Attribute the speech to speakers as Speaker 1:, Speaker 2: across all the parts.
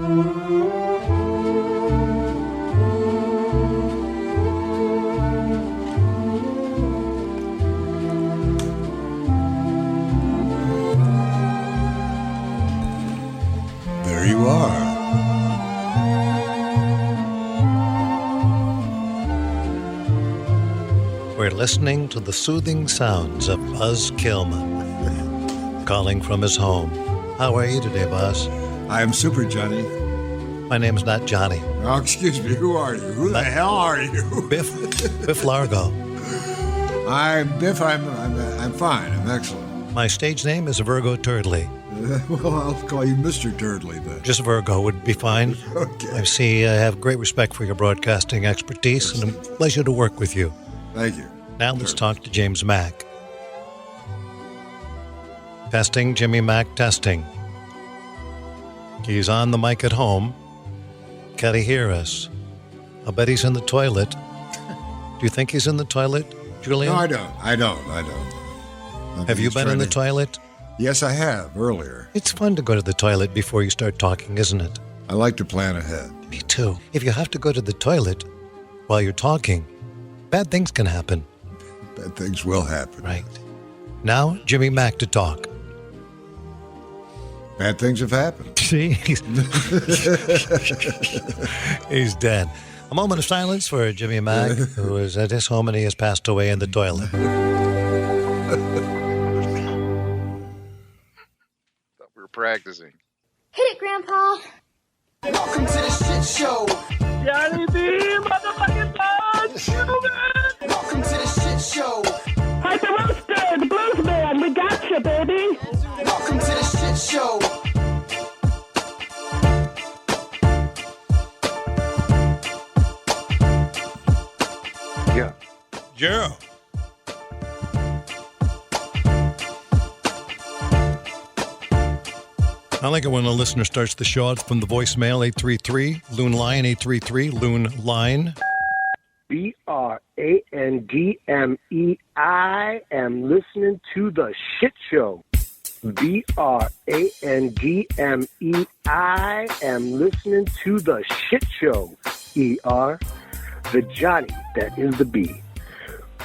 Speaker 1: There you are.
Speaker 2: We're listening to the soothing sounds of Buzz Killman, calling from his home. How are you today, Buzz?
Speaker 1: I am super, Johnny.
Speaker 2: My name's not Johnny.
Speaker 1: Oh, excuse me. Who are you? Who the hell are you?
Speaker 2: Biff Largo.
Speaker 1: I'm Biff. I'm fine. I'm excellent.
Speaker 2: My stage name is Virgo Turdley.
Speaker 1: Well, I'll call you Mr. Turdley then.
Speaker 2: Just Virgo would be fine.
Speaker 1: Okay.
Speaker 2: I see I have great respect for your broadcasting expertise, and a pleasure to work with you.
Speaker 1: Thank you.
Speaker 2: Now let's talk to James Mack. Testing, Jimmy Mack, testing. He's on the mic at home. Can he hear us? I'll bet he's in the toilet. Do you think he's in the toilet, Julian?
Speaker 1: No, I don't.
Speaker 2: Have you been in the toilet?
Speaker 1: Yes, I have, earlier.
Speaker 2: It's fun to go to the toilet before you start talking, isn't it?
Speaker 1: I like to plan ahead.
Speaker 2: Me too. If you have to go to the toilet while you're talking, bad things can happen.
Speaker 1: Bad things will happen.
Speaker 2: Right. Now, Jimmy Mack to talk.
Speaker 1: Bad things have happened.
Speaker 2: See? He's dead. A moment of silence for Jimmy Mack, who is at his home and he has passed away in the toilet.
Speaker 3: Thought we were practicing.
Speaker 4: Hit it, Grandpa.
Speaker 5: Welcome to the shit show.
Speaker 6: Johnny B, motherfucking Buzz,
Speaker 5: Welcome to the shit show.
Speaker 6: Hyper Roaster, the blues man, we got you, baby.
Speaker 5: Welcome to the shit show.
Speaker 3: Yeah.
Speaker 2: Yeah. I like it when a listener starts the show out from the voicemail 833 Loon Line 833 Loon Line.
Speaker 6: BRANDME. I am listening to the shit show. BRANDME. I am listening to the shit show. ER. The Johnny that is the B.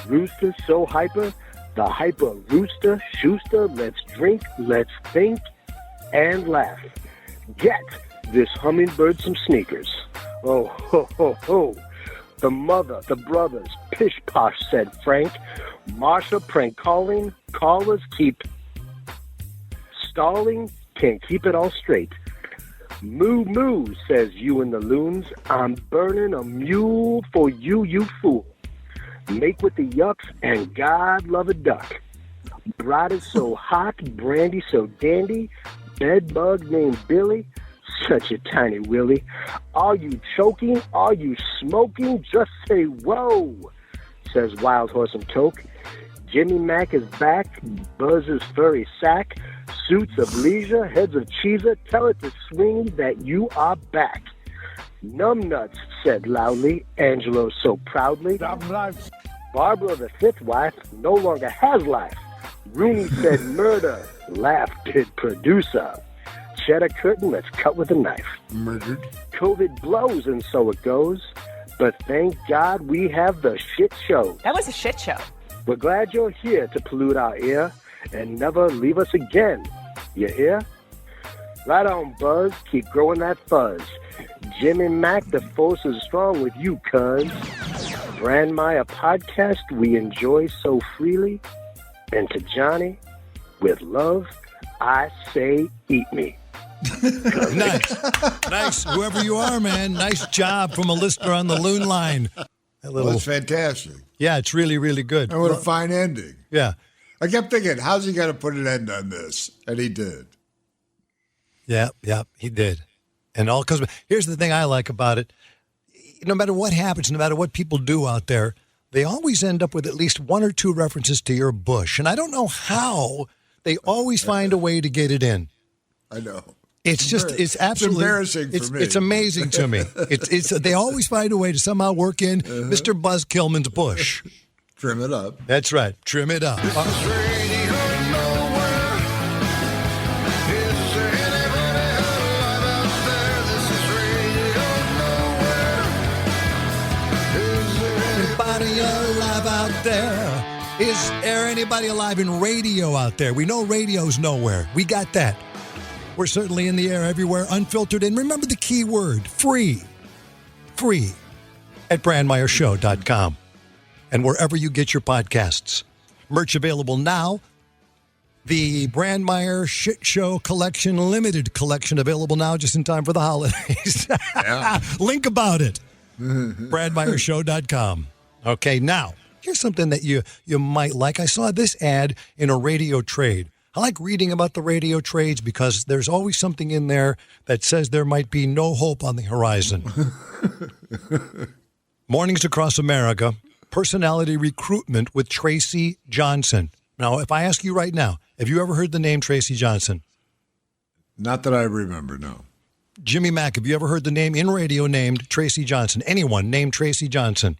Speaker 6: Rooster so hyper. The hyper rooster. Schuster. Let's drink. Let's think. And laugh. Get this hummingbird some sneakers. Oh, ho, ho, ho. The mother, the brothers, pish posh, said Frank. Marsha prank calling. Callers keep stalling. Can't keep it all straight. Moo moo, says you and the loons. I'm burning a mule for you, you fool. Make with the yucks and God love a duck. Bride is so hot, brandy so dandy. Bed bug named Billy, such a tiny willy. Are you choking? Are you smoking? Just say whoa, says Wild Horse and Toke. Jimmy Mack is back, Buzz's furry sack, suits of leisure, heads of cheeser, tell it to Sweeney that you are back. Numbnuts said loudly, Angelo so proudly. Barbara, the fifth wife, no longer has life. Rooney said murder, laughed did producer. Cheddar curtain, let's cut with a knife.
Speaker 1: Murdered.
Speaker 6: COVID blows and so it goes, but thank God we have the shit show.
Speaker 7: That was a shit show.
Speaker 6: We're glad you're here to pollute our ear and never leave us again. You hear? Right on, Buzz. Keep growing that fuzz. Jimmy Mack, the force is strong with you, cuz. Brand Maya podcast we enjoy so freely. And to Johnny, with love, I say eat me.
Speaker 2: Nice. Whoever you are, man. Nice job from a listener on the Loon Line.
Speaker 1: That's fantastic.
Speaker 2: Yeah, it's really, really good.
Speaker 1: And what a fine ending.
Speaker 2: Yeah.
Speaker 1: I kept thinking, how's he going to put an end on this? And he did.
Speaker 2: Yeah, he did. And all because here's the thing I like about it. No matter what happens, no matter what people do out there, they always end up with at least one or two references to your bush. And I don't know how they always find a way to get it in.
Speaker 1: I know.
Speaker 2: It's absolutely
Speaker 1: embarrassing for me.
Speaker 2: It's amazing to me. They always find a way to somehow work in Mr. Buzz Killman's bush.
Speaker 1: Trim it up.
Speaker 2: That's right. Trim it up. anybody alive out there? Is there anybody alive in radio out there? We know radio's nowhere. We got that. We're certainly in the air everywhere, unfiltered. And remember the key word, free. Free at brandmeyershow.com and wherever you get your podcasts. Merch available now. The Brandmeyer Shit Show Collection, limited collection available now just in time for the holidays. Yeah. Link about it. brandmeyershow.com. Okay, now, here's something that you might like. I saw this ad in a radio trade. I like reading about the radio trades because there's always something in there that says there might be no hope on the horizon. Mornings Across America, personality recruitment with Tracy Johnson. Now, if I ask you right now, have you ever heard the name Tracy Johnson?
Speaker 1: Not that I remember, no.
Speaker 2: Jimmy Mack, have you ever heard the name in radio named Tracy Johnson? Anyone named Tracy Johnson?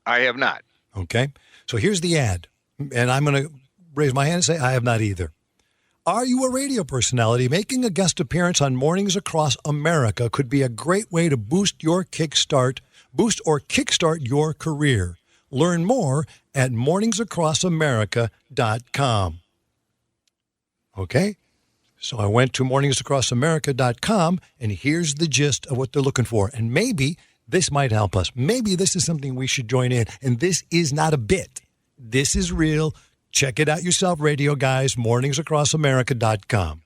Speaker 3: I have not.
Speaker 2: Okay. So here's the ad. And I'm going to raise my hand and say I have not either. Are you a radio personality? Making a guest appearance on Mornings Across America could be a great way to boost or kickstart your career. Learn more at morningsacrossamerica.com. Okay? So I went to morningsacrossamerica.com, and here's the gist of what they're looking for. And maybe this might help us. Maybe this is something we should join in. And this is not a bit. This is real. Check it out yourself, radio guys, morningsacrossamerica.com.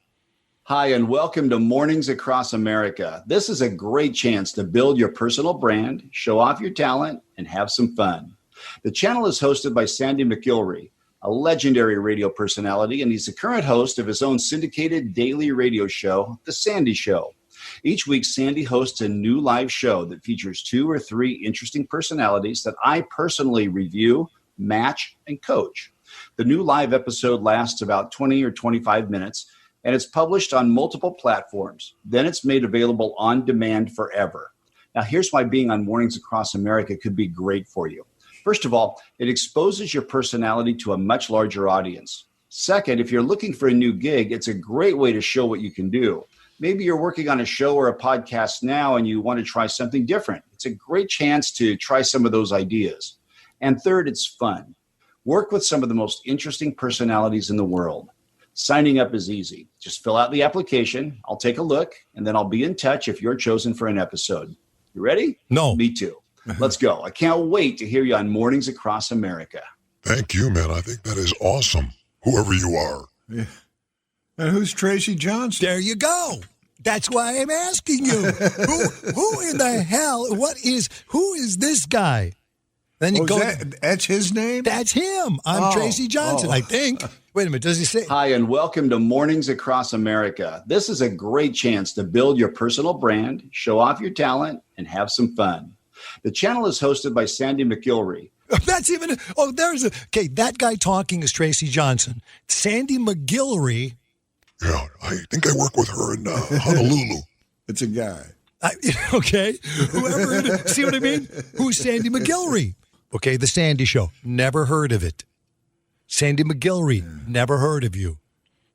Speaker 7: Hi, and welcome to Mornings Across America. This is a great chance to build your personal brand, show off your talent, and have some fun. The channel is hosted by Sandy McGilvery, a legendary radio personality, and he's the current host of his own syndicated daily radio show, The Sandy Show. Each week, Sandy hosts a new live show that features 2 or 3 interesting personalities that I personally review, match, and coach. The new live episode lasts about 20 or 25 minutes, and it's published on multiple platforms. Then it's made available on demand forever. Now, here's why being on Mornings Across America could be great for you. First of all, it exposes your personality to a much larger audience. Second, if you're looking for a new gig, it's a great way to show what you can do. Maybe you're working on a show or a podcast now and you want to try something different. It's a great chance to try some of those ideas. And third, it's fun. Work with some of the most interesting personalities in the world. Signing up is easy. Just fill out the application. I'll take a look, and then I'll be in touch if you're chosen for an episode. You ready?
Speaker 2: No.
Speaker 7: Me too. Let's go. I can't wait to hear you on Mornings Across America.
Speaker 8: Thank you, man. I think that is awesome, whoever you are.
Speaker 1: Yeah. And who's Tracy Johnson?
Speaker 2: There you go. That's why I'm asking you. Who in the hell, who is this guy? Then you
Speaker 1: that's his name?
Speaker 2: That's him. I'm Tracy Johnson, I think. Wait a minute, does he say?
Speaker 7: Hi, and welcome to Mornings Across America. This is a great chance to build your personal brand, show off your talent, and have some fun. The channel is hosted by Sandy McGilvery.
Speaker 2: That's even, that guy talking is Tracy Johnson. Sandy McGilvery.
Speaker 8: Yeah, I think I work with her in Honolulu.
Speaker 1: It's a guy.
Speaker 2: Okay. Whoever, see what I mean? Who's Sandy McGilvery? Okay, The Sandy Show. Never heard of it. Sandy McGilvery. Never heard of you.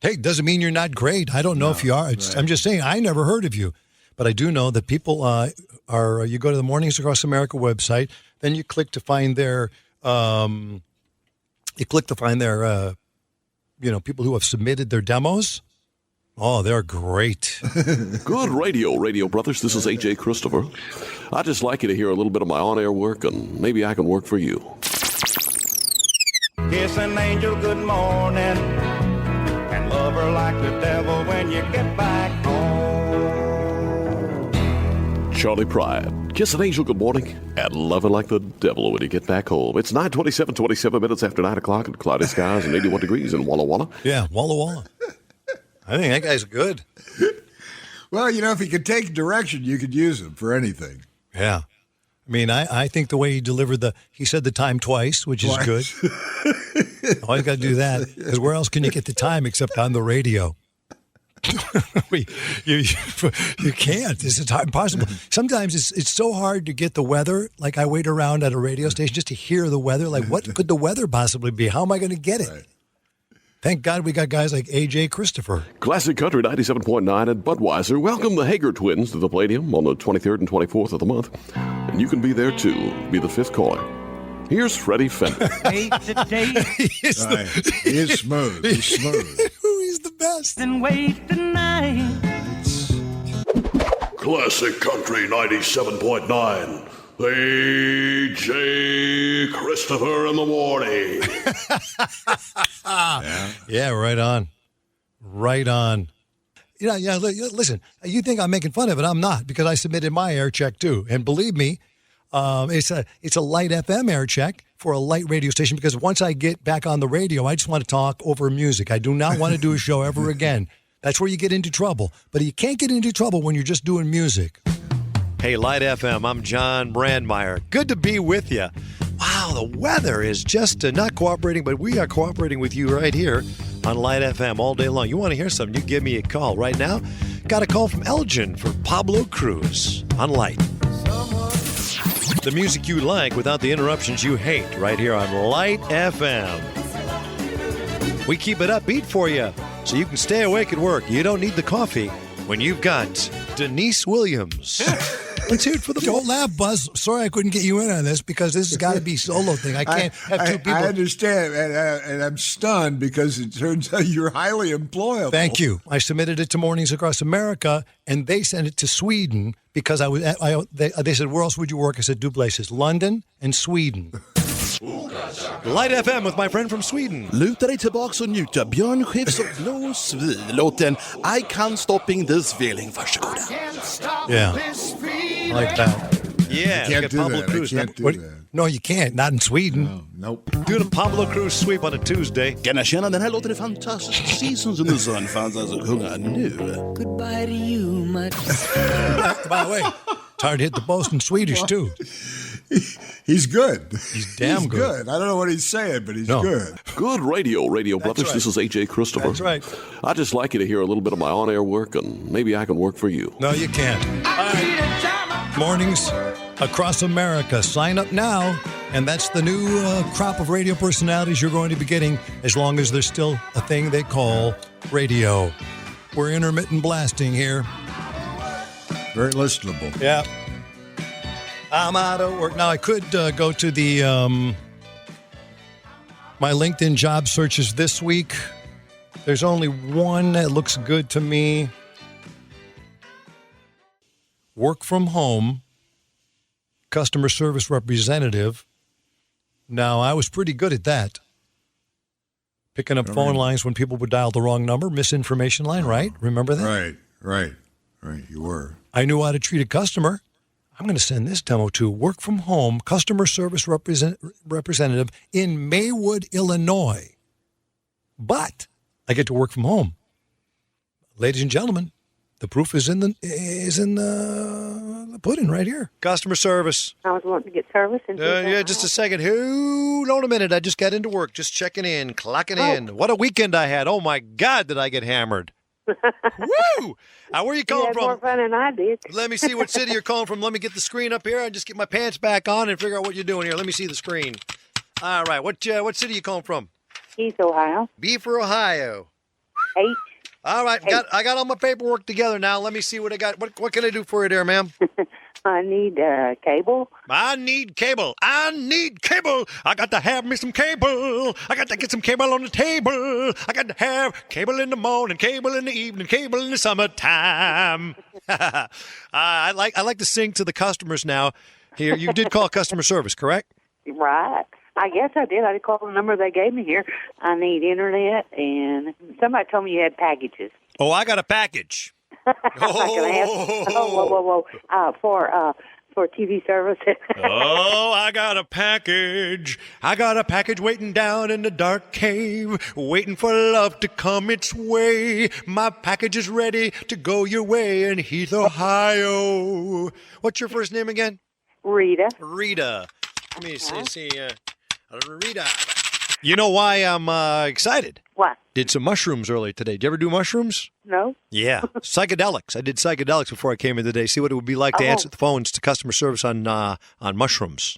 Speaker 2: Hey, doesn't mean you're not great. I don't know if you are.
Speaker 1: Right.
Speaker 2: I'm just saying I never heard of you. But I do know that people you go to the Mornings Across America website, then you click to find their, people who have submitted their demos. Oh, they're great.
Speaker 9: Good radio brothers. This is A.J. Christopher. I'd just like you to hear a little bit of my on-air work, and maybe I can work for you.
Speaker 10: Kiss an angel good morning, and love her like the devil when you get back home.
Speaker 9: Charlie Pride. Kiss an angel good morning, and love her like the devil when you get back home. It's 27 minutes after 9 o'clock, and cloudy skies and 81 degrees in Walla Walla.
Speaker 2: Yeah, Walla Walla. I think that guy's good.
Speaker 1: Well, if he could take direction, you could use him for anything.
Speaker 2: Yeah. I mean, I think the way he delivered he said the time twice, which is good. Always got to do that. Because where else can you get the time except on the radio? You can't. It's impossible. Sometimes it's so hard to get the weather. Like I wait around at a radio station just to hear the weather. Like what could the weather possibly be? How am I going to get it? Right. Thank God we got guys like A.J. Christopher.
Speaker 9: Classic Country 97.9 at Budweiser. Welcome the Hager twins to the Palladium on the 23rd and 24th of the month. And you can be there too. Be the 5th caller. Here's Freddie Fender.
Speaker 1: He is smooth. He's smooth.
Speaker 2: He's the best.
Speaker 10: And wait tonight.
Speaker 9: Classic Country 97.9. A.J. Christopher in the morning.
Speaker 2: Yeah, right on. Right on. Listen, you think I'm making fun of it. I'm not, because I submitted my air check too. And believe me, it's a light FM air check for a light radio station, because once I get back on the radio, I just want to talk over music. I do not want to do a show ever again. That's where you get into trouble. But you can't get into trouble when you're just doing music. Hey, Light FM, I'm John Brandmeier. Good to be with you. Wow, the weather is just not cooperating, but we are cooperating with you right here on Light FM all day long. You want to hear something, you give me a call. Right now, got a call from Elgin for Pablo Cruz on Light. The music you like without the interruptions you hate, right here on Light FM. We keep it upbeat for you, so you can stay awake at work. You don't need the coffee when you've got Denise Williams. Let's hear it for the Don't laugh, Buzz. Sorry I couldn't get you in on this, because this has got to be a solo thing. I can't have two people.
Speaker 1: I understand, and I'm stunned because it turns out you're highly employable.
Speaker 2: Thank you. I submitted it to Mornings Across America, and they sent it to Sweden, because they said, where else would you work? I said, 2 places, London and Sweden. Light FM with my friend from Sweden.
Speaker 11: Luta dig tillbaks och njuta. Björn Skifs och Blues vid låten I Can't Stopping This Feeling. Varsågoda.
Speaker 2: Yeah, like that. Yeah,
Speaker 1: you can't do
Speaker 2: Pablo
Speaker 1: that.
Speaker 2: Cruz.
Speaker 1: I can't do that.
Speaker 2: No, you can't. Not in Sweden.
Speaker 1: No, nope.
Speaker 2: Doing a Pablo Cruz sweep on a Tuesday.
Speaker 11: Gärna känna, den här låten är fantastisk. Seasons in the Sun fanns alltså sjunga nu.
Speaker 5: Goodbye to you, my...
Speaker 2: By the way, it's hard to hit the post in Swedish, too.
Speaker 1: He's good.
Speaker 2: He's damn good.
Speaker 1: I don't know what he's saying, but he's good.
Speaker 9: Good radio brothers.
Speaker 2: right.
Speaker 9: This is A.J. Christopher.
Speaker 2: That's right.
Speaker 9: I'd just like you to hear a little bit of my on-air work, and maybe I can work for you.
Speaker 2: No, you can't. All right. Mornings Across America. Sign up now, and that's the new crop of radio personalities you're going to be getting, as long as there's still a thing they call radio. We're intermittent blasting here.
Speaker 1: Very listenable.
Speaker 2: Yeah. I'm out of work. Now, I could go to the my LinkedIn job searches this week. There's only one that looks good to me. Work from home, customer service representative. Now, I was pretty good at that. Picking up phone lines when people would dial the wrong number. Misinformation line, right? Remember that?
Speaker 1: Right. You were.
Speaker 2: I knew how to treat a customer. I'm going to send this demo to Work from Home Customer Service Representative in Maywood, Illinois. But I get to work from home. Ladies and gentlemen, the proof is in the pudding right here. Customer service.
Speaker 12: I was wanting to get service.
Speaker 2: Yeah, just a second. Hold on a minute. I just got into work. Just checking in, clocking in. What a weekend I had. Oh, my God, did I get hammered. Woo! Where are you calling from?
Speaker 12: More fun than I did.
Speaker 2: Let me see what city you're calling from. Let me get the screen up here. I just get my pants back on and figure out what you're doing here. Let me see the screen. All right. What city you calling from?
Speaker 12: East Ohio.
Speaker 2: Beaver, Ohio.
Speaker 12: H.
Speaker 2: All right. I got all my paperwork together now. Let me see what I got. What can I do for you there, ma'am?
Speaker 12: I need cable.
Speaker 2: I need cable. I got to have me some cable. I got to get some cable on the table. I got to have cable in the morning, cable in the evening, cable in the summertime. I like to sing to the customers now. Here, you did call customer service, correct?
Speaker 12: Right. I guess I did. I called the number they gave me here. I need internet, and somebody told me you had packages.
Speaker 2: Oh, I got a package.
Speaker 12: Whoa. For TV service.
Speaker 2: Oh, I got a package. I got a package waiting down in the dark cave, waiting for love to come its way. My package is ready to go your way in Heath, Ohio. What's your first name again?
Speaker 12: Rita.
Speaker 2: Let me see. Rita. You know why I'm excited?
Speaker 12: What?
Speaker 2: Did some mushrooms earlier today. Did you ever do mushrooms?
Speaker 12: No.
Speaker 2: Yeah. Psychedelics. I did psychedelics before I came in today. See what it would be like to answer the phones to customer service on mushrooms.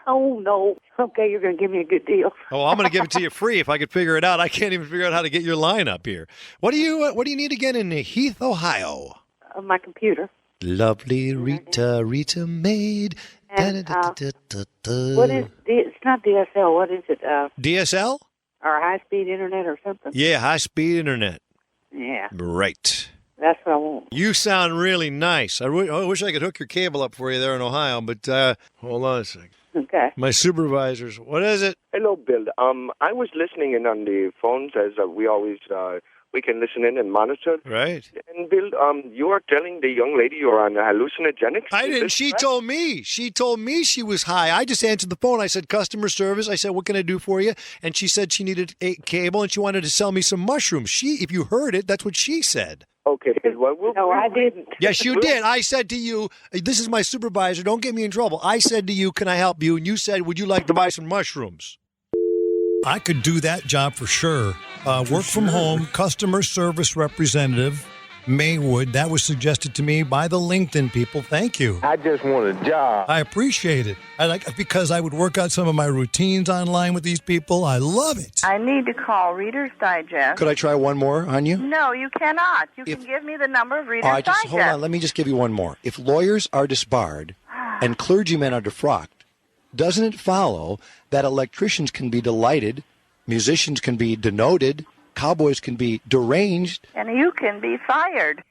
Speaker 12: Oh, no. Okay, you're going to give me a good deal.
Speaker 2: Oh, I'm going to give it to you free if I could figure it out. I can't even figure out how to get your line up here. What do you need again in Heath, Ohio?
Speaker 12: My computer.
Speaker 2: Lovely Rita maid.
Speaker 12: And, what is not DSL. What is it?
Speaker 2: DSL?
Speaker 12: Or high-speed internet or something?
Speaker 2: Yeah, high-speed internet.
Speaker 12: Yeah.
Speaker 2: Right.
Speaker 12: That's what I want.
Speaker 2: You sound really nice. I wish I could hook your cable up for you there in Ohio, but hold on a second.
Speaker 12: Okay.
Speaker 2: My supervisors. What is it?
Speaker 13: Hello, Bill. I was listening in on the phones as we always we can listen in and monitor.
Speaker 2: Right.
Speaker 13: And Bill, you are telling the young lady you're on hallucinogenics?
Speaker 2: I didn't. She told me. She told me she was high. I just answered the phone. I said, customer service. I said, what can I do for you? And she said she needed a cable and she wanted to sell me some mushrooms. If you heard it, that's what she said.
Speaker 13: Okay. Well,
Speaker 12: no, I didn't.
Speaker 2: Yes, you did. I said to you, this is my supervisor. Don't get me in trouble. I said to you, can I help you? And you said, would you like to buy some mushrooms? I could do that job for sure. Work from home, customer service representative, Maywood. That was suggested to me by the LinkedIn people. Thank you.
Speaker 6: I just want a job.
Speaker 2: I appreciate it. Because I would work out some of my routines online with these people. I love it.
Speaker 14: I need to call Reader's Digest.
Speaker 15: Could I try one more on you?
Speaker 14: No, you cannot. You can give me the number of Reader's Digest.
Speaker 15: Hold on. Let me just give you one more. If lawyers are disbarred and clergymen are defrocked, doesn't it follow that electricians can be delighted, musicians can be denoted, cowboys can be deranged,
Speaker 14: and you can be fired?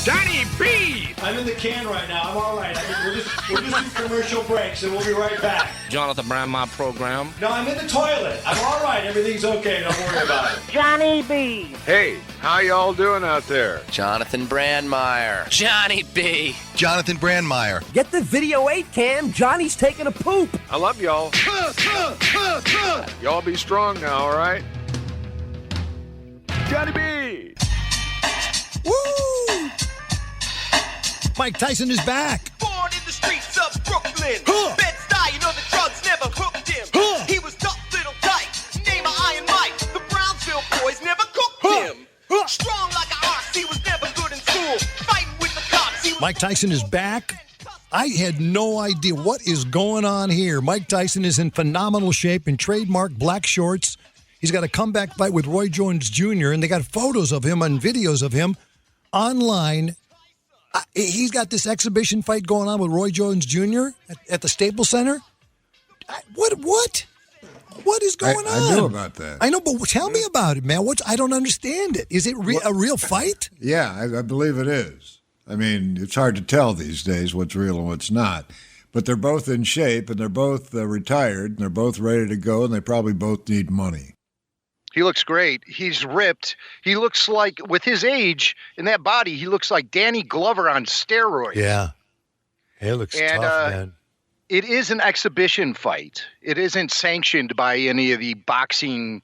Speaker 10: Johnny B!
Speaker 2: I'm in the can right now. I'm all right. We're just in commercial breaks, and we'll be right back.
Speaker 10: Jonathan Brandmeier program.
Speaker 2: No, I'm in the toilet. I'm all right. Everything's okay. Don't worry about it.
Speaker 12: Johnny B.
Speaker 3: Hey, how y'all doing out there?
Speaker 10: Jonathan Brandmeier. Johnny B.
Speaker 11: Jonathan Brandmeier.
Speaker 5: Get the video 8 cam. Johnny's taking a poop.
Speaker 3: I love y'all. Y'all be strong now, all right? Johnny B!
Speaker 2: Woo! Mike Tyson is back.
Speaker 16: Born in the streets of Brooklyn. Bed-Stuy, you know the drugs never hooked him. He was tough little dyke. Name of Iron Mike. The Brownsville boys never cooked him. Strong like an ox, he was never good in school. Fighting with the cops.
Speaker 2: Mike Tyson is back. I had no idea what is going on here. Mike Tyson is in phenomenal shape in trademark black shorts. He's got a comeback fight with Roy Jones Jr., and they got photos of him and videos of him online. He's got this exhibition fight going on with Roy Jones Jr. at the Staples Center. What is going on?
Speaker 1: I know about that.
Speaker 2: I know, but tell me about it, man. I don't understand it. Is it a real fight?
Speaker 1: Yeah, I believe it is. I mean, it's hard to tell these days what's real and what's not. But they're both in shape, and they're both retired, and they're both ready to go, and they probably both need money.
Speaker 17: He looks great. He's ripped. He looks like, with his age and that body, he looks like Danny Glover on steroids.
Speaker 2: Yeah. He looks tough, man.
Speaker 17: It is an exhibition fight. It isn't sanctioned by any of the boxing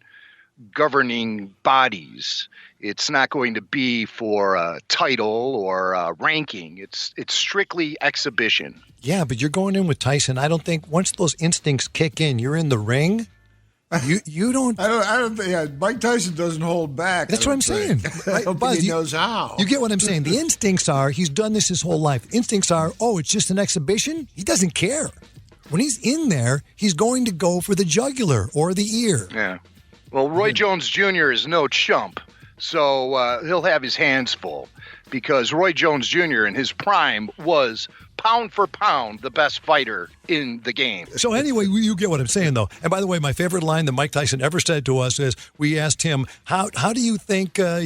Speaker 17: governing bodies. It's not going to be for a title or a ranking. It's strictly exhibition.
Speaker 2: Yeah, but you're going in with Tyson. I don't think once those instincts kick in, you're in the ring. You don't.
Speaker 1: I don't think. Yeah, Mike Tyson doesn't hold back.
Speaker 2: That's what I'm saying.
Speaker 1: I don't think he knows how.
Speaker 2: You get what I'm saying? The instincts are he's done this his whole life. Instincts are it's just an exhibition. He doesn't care. When he's in there, he's going to go for the jugular or the ear.
Speaker 17: Yeah. Well, Roy Jones Jr. is no chump, so he'll have his hands full because Roy Jones Jr. in his prime was pound for pound the best fighter in the game.
Speaker 2: So anyway, you get what I'm saying, though. And by the way, my favorite line that Mike Tyson ever said to us is, we asked him, how do you think that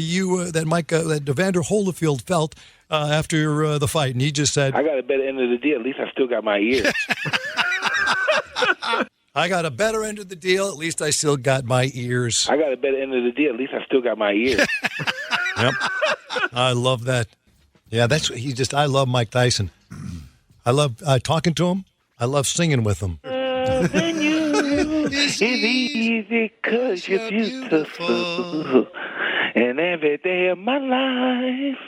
Speaker 2: Evander Holyfield felt after the fight? And he just said,
Speaker 6: I got a better end of the deal. At least I still got my ears.
Speaker 2: I got a better end of the deal. At least I still got my ears.
Speaker 6: I got a better end of the deal. At least I still got my ears.
Speaker 2: Yep. I love that. Yeah, I love Mike Tyson. I love talking to him. I love singing with him.
Speaker 6: Loving you is easy 'cause you're beautiful. And every day of my life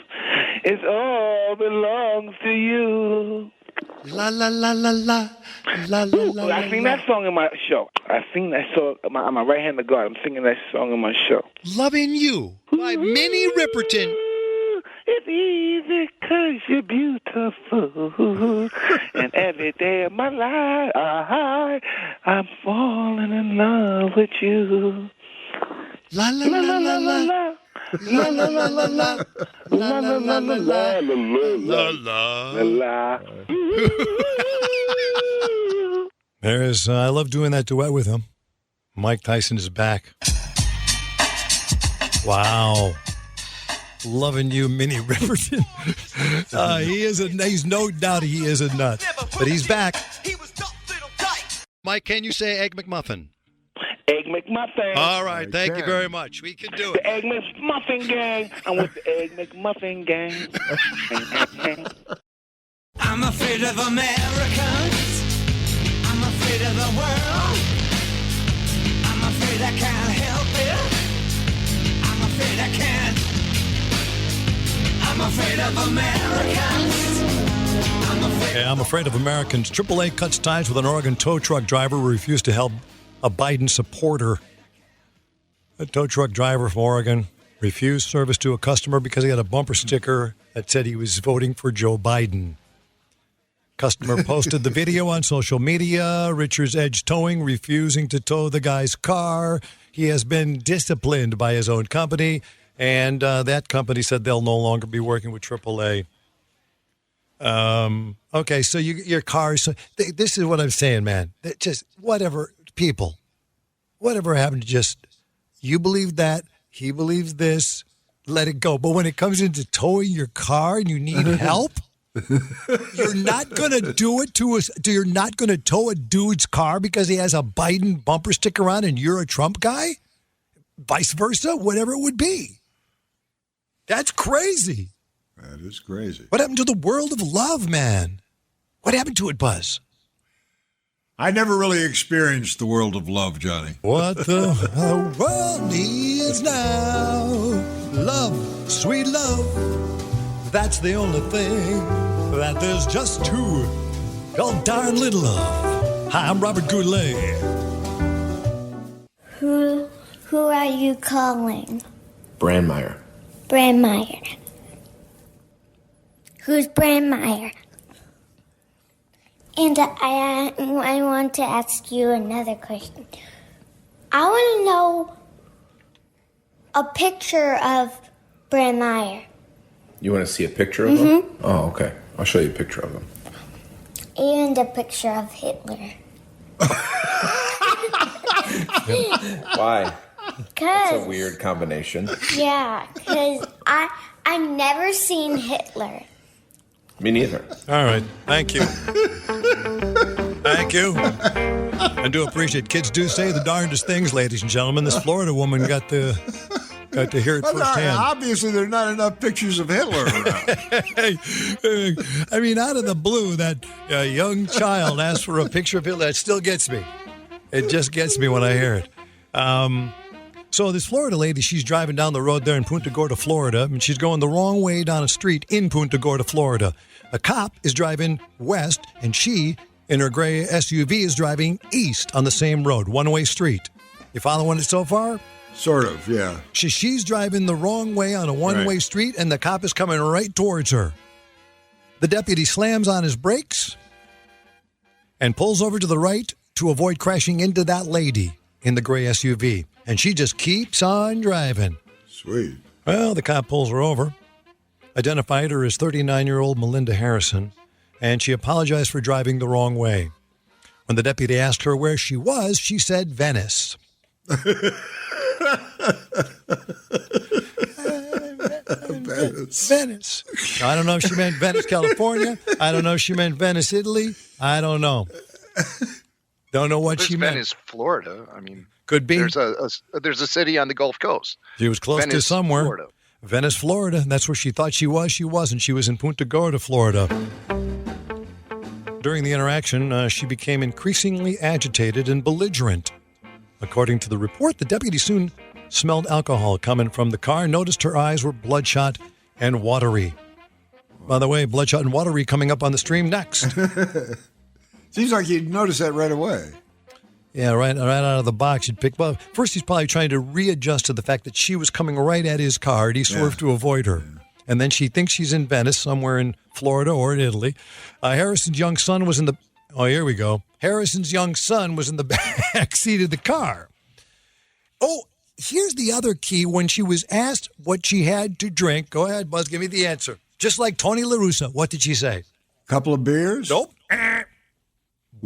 Speaker 6: is all belongs to you.
Speaker 2: La la la la la la la la.
Speaker 6: I sing that song in my show. I sing that song. I'm my right-handed guard. I'm singing that song in my show.
Speaker 2: Loving You by Minnie Riperton.
Speaker 6: It's easy 'cause you're beautiful. And every day of my life, I'm falling in love with you.
Speaker 2: La la la la la la.
Speaker 6: La la la la la. La la la la la. La la la la.
Speaker 2: There's, I love doing that duet with him. Mike Tyson is back. Wow. Loving you, Minnie Riperton. He's no doubt he is a nut. But he's back. Mike, can you say Egg McMuffin?
Speaker 18: Egg McMuffin.
Speaker 2: All right, thank you very much. We can do it.
Speaker 18: The Egg McMuffin gang. I'm with the Egg McMuffin gang.
Speaker 16: I'm afraid of Americans. I'm afraid of the world. I'm afraid I can't help it. I'm afraid I can't. I'm afraid of Americans.
Speaker 2: I'm afraid of Americans. AAA cuts ties with an Oregon tow truck driver who refused to help a Biden supporter. A tow truck driver from Oregon refused service to a customer because he had a bumper sticker that said he was voting for Joe Biden. Customer posted the video on social media. Richards Edge Towing refusing to tow the guy's car. He has been disciplined by his own company, and that company said they'll no longer be working with AAA. Okay, so your car. So this is what I'm saying, man. Just whatever, people. Whatever happened to just you believe that, he believes this, let it go. But when it comes into towing your car and you need help, you're not going to do it to us. You're not going to tow a dude's car because he has a Biden bumper sticker on and you're a Trump guy? Vice versa, whatever it would be. That's crazy.
Speaker 1: That is crazy.
Speaker 2: What happened to the world of love, man? What happened to it, Buzz?
Speaker 1: I never really experienced the world of love, Johnny.
Speaker 2: What the world needs now. Love, sweet love. That's the only thing that there's just too darn little of. Hi, I'm Robert Goulet.
Speaker 4: Who are you calling?
Speaker 19: Brandmeier.
Speaker 4: Brandmeier. Who's Brandmeier? And I want to ask you another question. I want to know a picture of Brandmeier.
Speaker 19: You want to see a picture of him? Oh, okay. I'll show you a picture of him.
Speaker 4: And a picture of Hitler.
Speaker 19: Why?
Speaker 4: Because
Speaker 19: That's a weird combination.
Speaker 4: Yeah, because I never seen Hitler.
Speaker 19: Me neither.
Speaker 2: All right. Thank you. Thank you. I do appreciate kids do say the darndest things, ladies and gentlemen. This Florida woman got to hear it firsthand.
Speaker 1: Obviously, there are not enough pictures of Hitler around.
Speaker 2: I mean, out of the blue, that young child asked for a picture of Hitler. That still gets me. It just gets me when I hear it. So this Florida lady, she's driving down the road there in Punta Gorda, Florida, and she's going the wrong way down a street in Punta Gorda, Florida. A cop is driving west, and she, in her gray SUV, is driving east on the same road, one-way street. You following it so far?
Speaker 1: Sort of, yeah.
Speaker 2: She's driving the wrong way on a one-way street, and the cop is coming right towards her. The deputy slams on his brakes and pulls over to the right to avoid crashing into that lady in the gray SUV. And she just keeps on driving.
Speaker 1: Sweet.
Speaker 2: Well, the cop pulls her over, identified her as 39-year-old Melinda Harrison, and she apologized for driving the wrong way. When the deputy asked her where she was, she said Venice. Venice. Now, I don't know if she meant Venice, California. I don't know if she meant Venice, Italy. I don't know. Don't know what she meant.
Speaker 17: Venice, Florida. I mean,
Speaker 2: could be.
Speaker 17: There's a city on the Gulf Coast.
Speaker 2: She was close to somewhere.
Speaker 17: Florida.
Speaker 2: Venice, Florida. That's where she thought she was. She wasn't. She was in Punta Gorda, Florida. During the interaction, she became increasingly agitated and belligerent. According to the report, the deputy soon smelled alcohol coming from the car, noticed her eyes were bloodshot and watery. By the way, bloodshot and watery coming up on the stream next.
Speaker 1: Seems like you'd notice that right away.
Speaker 2: Yeah, right out of the box. You'd pick. Well, first, he's probably trying to readjust to the fact that she was coming right at his car, and he swerved to avoid her. Yeah. And then she thinks she's in Venice, somewhere in Florida or in Italy. Harrison's young son was in the. Oh, here we go. Harrison's young son was in the back seat of the car. Oh, here's the other key. When she was asked what she had to drink, go ahead, Buzz, give me the answer. Just like Tony La Russa, what did she say?
Speaker 1: Couple of beers?
Speaker 2: Nope.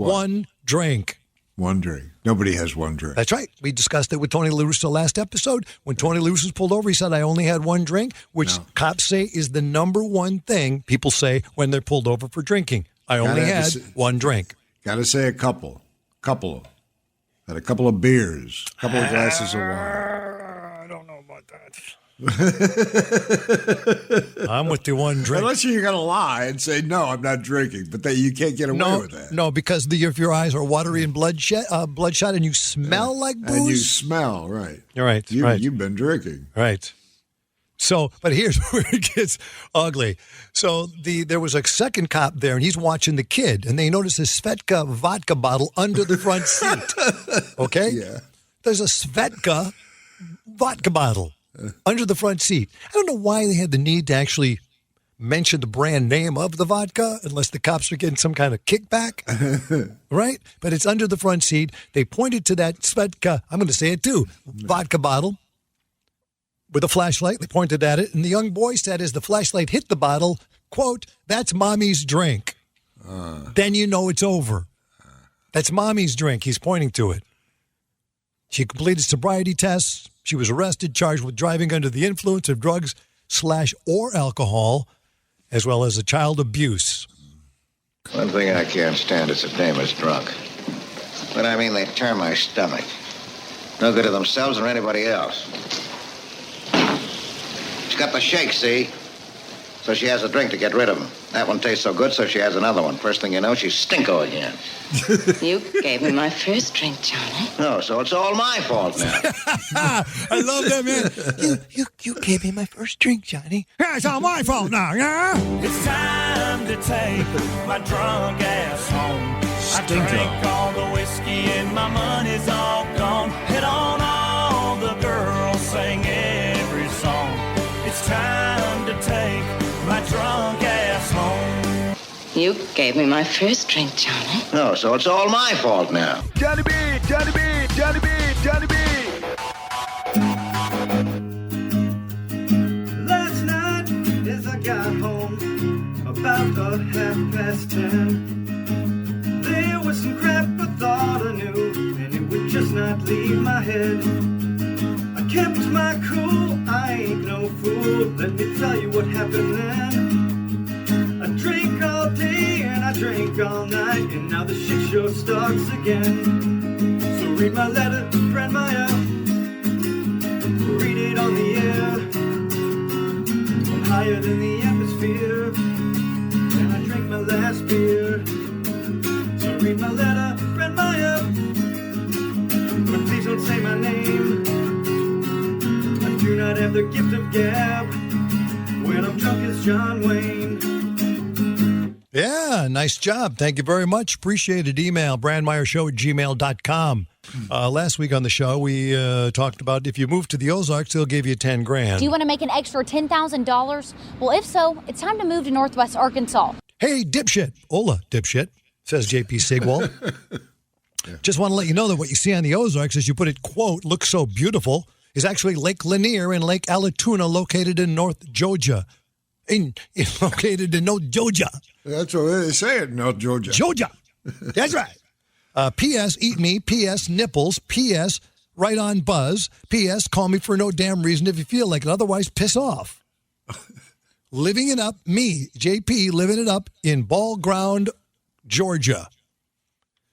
Speaker 2: One drink.
Speaker 1: One drink. Nobody has one drink.
Speaker 2: That's right. We discussed it with Tony La Russa last episode. When Tony La Russa was pulled over, he said, I only had one drink, which cops say is the number one thing people say when they're pulled over for drinking. I only had one drink.
Speaker 1: Got to say a couple. Had a couple of beers, a couple of glasses of wine.
Speaker 2: I don't know about that. I'm with the one drink.
Speaker 1: Unless you're going to lie and say, no, I'm not drinking. But you can't get away with that.
Speaker 2: No, because if your eyes are watery and bloodshot and you smell like booze.
Speaker 1: And you smell, right.
Speaker 2: You're right.
Speaker 1: You've been drinking.
Speaker 2: Right. So, but here's where it gets ugly. So there was a second cop there, and he's watching the kid, and they notice a Svedka vodka bottle under the front seat. Okay?
Speaker 1: Yeah.
Speaker 2: There's a Svedka vodka bottle under the front seat. I don't know why they had the need to actually mention the brand name of the vodka, unless the cops were getting some kind of kickback, right? But it's under the front seat. They pointed to that Svedka, I'm going to say it too, vodka bottle. With a flashlight, they pointed at it, and the young boy said as the flashlight hit the bottle, quote, that's mommy's drink. Then you know it's over. That's mommy's drink. He's pointing to it. She completed sobriety tests. She was arrested, charged with driving under the influence of drugs /or alcohol, as well as a child abuse.
Speaker 20: One thing I can't stand is a dame is drunk. But I mean, they turn my stomach. No good to themselves or anybody else. She's got the shake, see? So she has a drink to get rid of them. That one tastes so good, so she has another one. First thing you know, she's stinko again.
Speaker 21: You gave me my first drink, Johnny.
Speaker 20: No, so it's all my fault now.
Speaker 2: I love that, man. You gave me my first drink, Johnny. Yeah, it's all my fault now, yeah?
Speaker 10: It's time to take my drunk ass home. I drank all the whiskey and my money's all gone. Hit on all the girls, sang every song. It's time to take my drunk ass home.
Speaker 21: You gave me my first drink, Johnny.
Speaker 20: No, so it's all my fault now.
Speaker 10: Johnny B, Johnny B, Johnny B, Johnny B.
Speaker 22: Last night, as I got home, about 10:30, there was some crap I thought I knew, and it would just not leave my head. I kept my cool, I ain't no fool, let me tell you what happened then. I drank all day and I drank all night, and now the shit show starts again. So read my letter, friend Maya, read it on the air. I'm higher than the atmosphere, and I drank my last beer. So read my letter, friend Maya, but please don't say my name. I do not have the gift of gab when I'm drunk as John Wayne.
Speaker 2: Yeah, nice job. Thank you very much. Appreciate it. Email brandmeyershow@gmail.com. Last week on the show, we talked about if you move to the Ozarks, they'll give you $10,000.
Speaker 23: Do you want to make an extra $10,000? Well, if so, it's time to move to Northwest Arkansas.
Speaker 2: Hey, dipshit. Hola, dipshit, says JP Sigwald. Just want to let you know that what you see on the Ozarks, as you put it, quote, looks so beautiful, is actually Lake Lanier and Lake Allatoona, located in North Georgia. Located in North Georgia.
Speaker 1: That's what they say it, North Georgia.
Speaker 2: Georgia. That's right. P.S. Eat me. P.S. Nipples. P.S. Right on buzz. P.S. Call me for no damn reason if you feel like it. Otherwise, piss off. Living it up. Me, JP, living it up in Ball Ground, Georgia.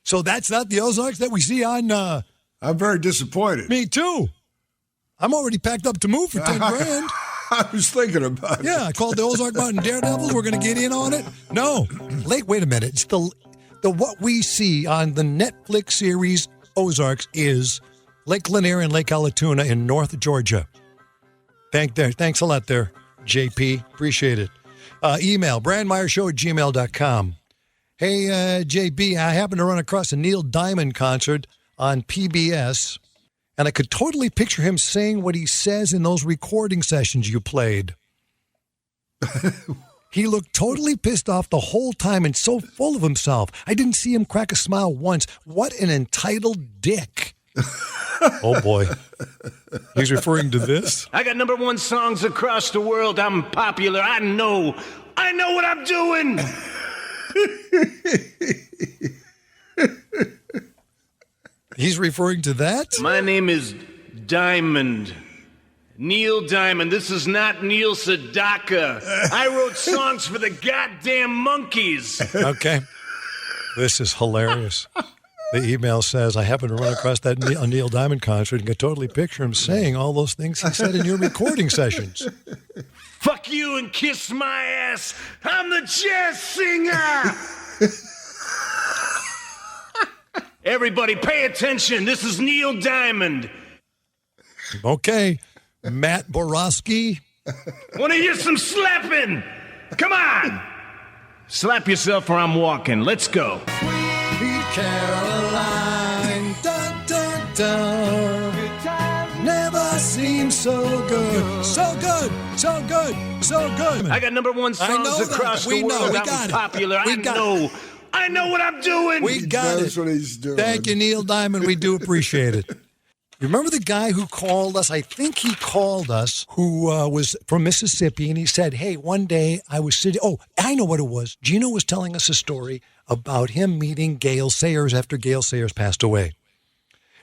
Speaker 2: So that's not the Ozarks that we see on...
Speaker 1: I'm very disappointed.
Speaker 2: Me too. I'm already packed up to move for $10,000.
Speaker 1: I was thinking about it.
Speaker 2: Yeah, I called the Ozark Mountain Daredevils. We're going to get in on it. No. Wait a minute. It's the what we see on the Netflix series Ozarks is Lake Lanier and Lake Allatoona in North Georgia. Thanks a lot there, JP. Appreciate it. Email brandmeyershow@gmail.com. Hey, JB, I happened to run across a Neil Diamond concert on PBS, and I could totally picture him saying what he says in those recording sessions you played. He looked totally pissed off the whole time and so full of himself. I didn't see him crack a smile once. What an entitled dick. Oh, boy. He's referring to this?
Speaker 5: I got #1 songs across the world. I'm popular. I know what I'm doing.
Speaker 2: He's referring to that?
Speaker 5: My name is Diamond. Neil Diamond. This is not Neil Sedaka. I wrote songs for the goddamn monkeys.
Speaker 2: Okay. This is hilarious. The email says, I happened to run across that Neil Diamond concert and could totally picture him saying all those things he said in your recording sessions.
Speaker 5: Fuck you and kiss my ass. I'm the jazz singer. Everybody pay attention. This is Neil Diamond.
Speaker 2: Okay. Matt Borowski.
Speaker 5: Want to hear some slapping? Come on. Slap yourself or I'm walking. Let's go.
Speaker 2: Sweet Caroline. Dun, dun, dun. Never seems so good. So good. So good. So good.
Speaker 5: I got number one songs across the world. I'm popular. I know what I'm doing.
Speaker 2: We got it.
Speaker 1: What he's doing.
Speaker 2: Thank you, Neil Diamond. We do appreciate it. You remember the guy who called us? I think he called us, who was from Mississippi, and he said, hey, one day I was sitting. Oh, I know what it was. Gino was telling us a story about him meeting Gail Sayers after Gail Sayers passed away.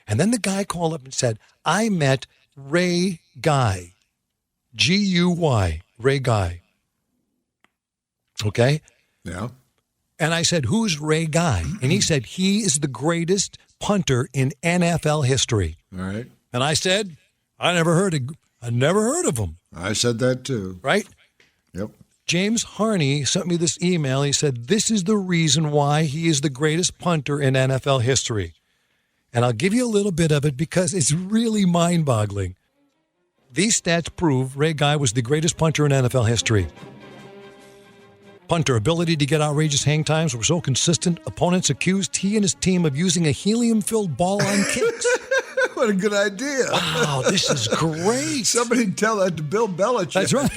Speaker 2: And then the guy called up and said, I met Ray Guy, G-U-Y, Ray Guy. Okay?
Speaker 1: Yeah.
Speaker 2: And I said, who's Ray Guy? And he said, he is the greatest punter in NFL history.
Speaker 1: All right.
Speaker 2: And I said, I never heard of him.
Speaker 1: I said that too.
Speaker 2: Right?
Speaker 1: Yep.
Speaker 2: James Harney sent me this email. He said, this is the reason why he is the greatest punter in NFL history. And I'll give you a little bit of it because it's really mind-boggling. These stats prove Ray Guy was the greatest punter in NFL history. Punter, ability to get outrageous hang times were so consistent, opponents accused he and his team of using a helium-filled ball on kicks.
Speaker 1: What a good idea.
Speaker 2: Wow, this is great.
Speaker 1: Somebody tell that to Bill Belichick.
Speaker 2: That's right.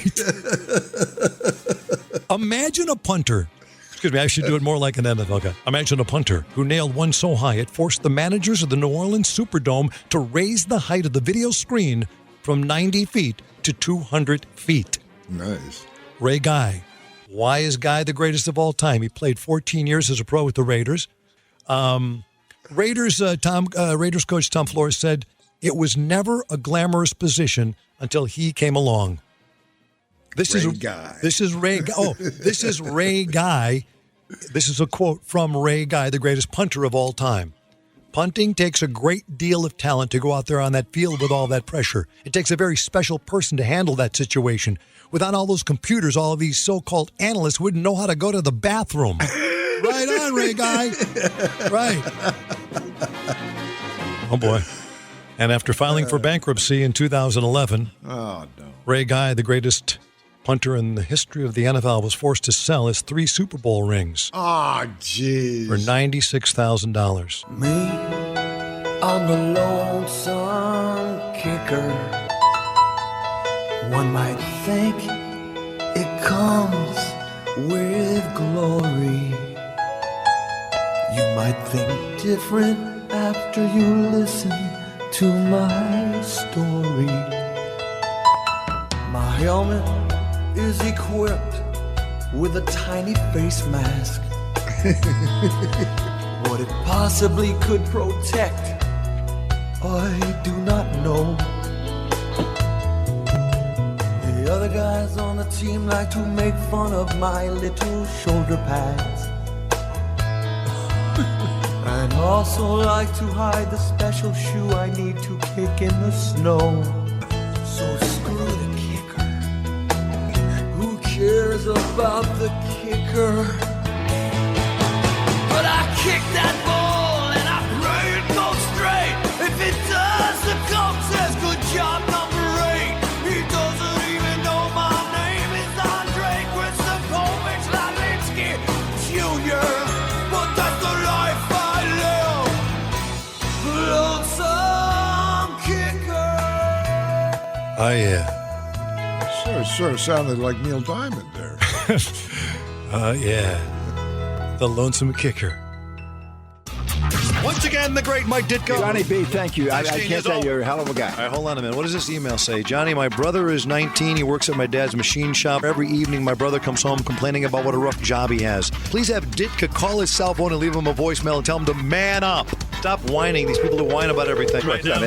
Speaker 2: Imagine a punter. Excuse me, I should do it more like an NFL guy. Imagine a punter who nailed one so high it forced the managers of the New Orleans Superdome to raise the height of the video screen from 90 feet to 200 feet.
Speaker 1: Nice.
Speaker 2: Ray Guy. Why is Guy the greatest of all time? He played 14 years as a pro with the Raiders. Raiders coach Tom Flores said it was never a glamorous position until he came along. This is Ray Guy. This is Ray Guy. This is a quote from Ray Guy, the greatest punter of all time. Punting takes a great deal of talent to go out there on that field with all that pressure. It takes a very special person to handle that situation. Without all those computers, all of these so-called analysts wouldn't know how to go to the bathroom. Right on, Ray Guy. Right. Oh, boy. And after filing for bankruptcy in 2011, Ray Guy, the greatest punter in the history of the NFL, was forced to sell his 3 Super Bowl rings.
Speaker 1: Oh, jeez.
Speaker 2: For $96,000.
Speaker 10: Me, I'm the lonesome kicker. One might think it comes with glory. You might think different after you listen to my story. My helmet is equipped with a tiny face mask. What it possibly could protect, I do not know. The other guys on the team like to make fun of my little shoulder pads. And also like to hide the special shoe I need to kick in the snow. So screw the kicker. Who cares about the kicker? But I kick that ball and I pray it goes straight. If it does, the coach says good job number 8. He doesn't even know my name is Andre Kristakovich Lavinsky Jr. But that's the life I live. Lonesome kicker.
Speaker 2: Oh, yeah.
Speaker 1: Sort of sounded like Neil Diamond there.
Speaker 2: Yeah. The lonesome kicker. Once again, the great Mike Ditka.
Speaker 7: Johnny B, thank you. I can't tell you're a hell of a guy.
Speaker 2: All right, hold on a minute. What does this email say? Johnny, my brother is 19. He works at my dad's machine shop. Every evening, my brother comes home complaining about what a rough job he has. Please have Ditka call his cell phone and leave him a voicemail and tell him to man up. Stop whining. These people who whine about everything right now.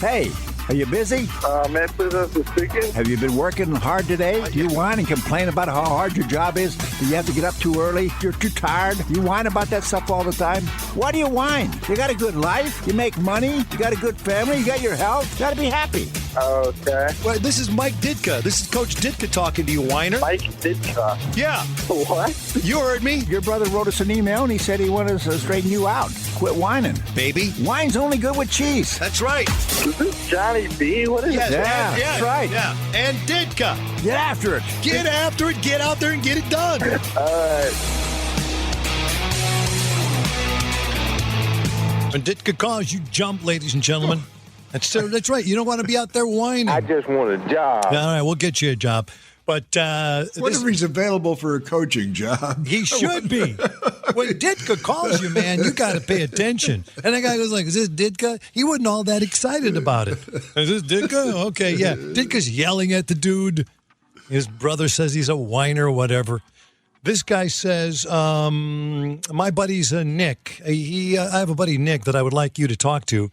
Speaker 7: Hey, are you busy?
Speaker 8: May I please ask who's speaking?
Speaker 7: Have you been working hard today? Do you whine and complain about how hard your job is? Do you have to get up too early? You're too tired? You whine about that stuff all the time? Why do you whine? You got a good life? You make money? You got a good family? You got your health? You got to be happy.
Speaker 8: Okay.
Speaker 2: Well, this is Mike Ditka. This is Coach Ditka talking to you, whiner.
Speaker 8: Mike Ditka.
Speaker 2: Yeah.
Speaker 8: What?
Speaker 2: You heard me.
Speaker 7: Your brother wrote us an email and he said he wanted us to straighten you out. Quit whining.
Speaker 2: Baby.
Speaker 7: Wine's only good with cheese.
Speaker 2: That's right.
Speaker 8: Is this Johnny B? What is
Speaker 2: Yes,
Speaker 8: it?
Speaker 7: Yeah, that's right.
Speaker 2: Yeah. And Ditka.
Speaker 7: Get after it.
Speaker 2: Get after it. Get out there and get it done.
Speaker 8: All right.
Speaker 2: When Ditka calls, you jump, ladies and gentlemen. That's right. You don't want to be out there whining.
Speaker 8: I just want a job.
Speaker 2: All right, we'll get you a job. But
Speaker 1: what if he's available for a coaching job?
Speaker 2: He should be. When Ditka calls you, man, you got to pay attention. And that guy goes like, is this Ditka? He wasn't all that excited about it. Is this Ditka? Okay, yeah. Ditka's yelling at the dude. His brother says he's a whiner or whatever. This guy says, my buddy's Nick. I have a buddy, Nick, that I would like you to talk to.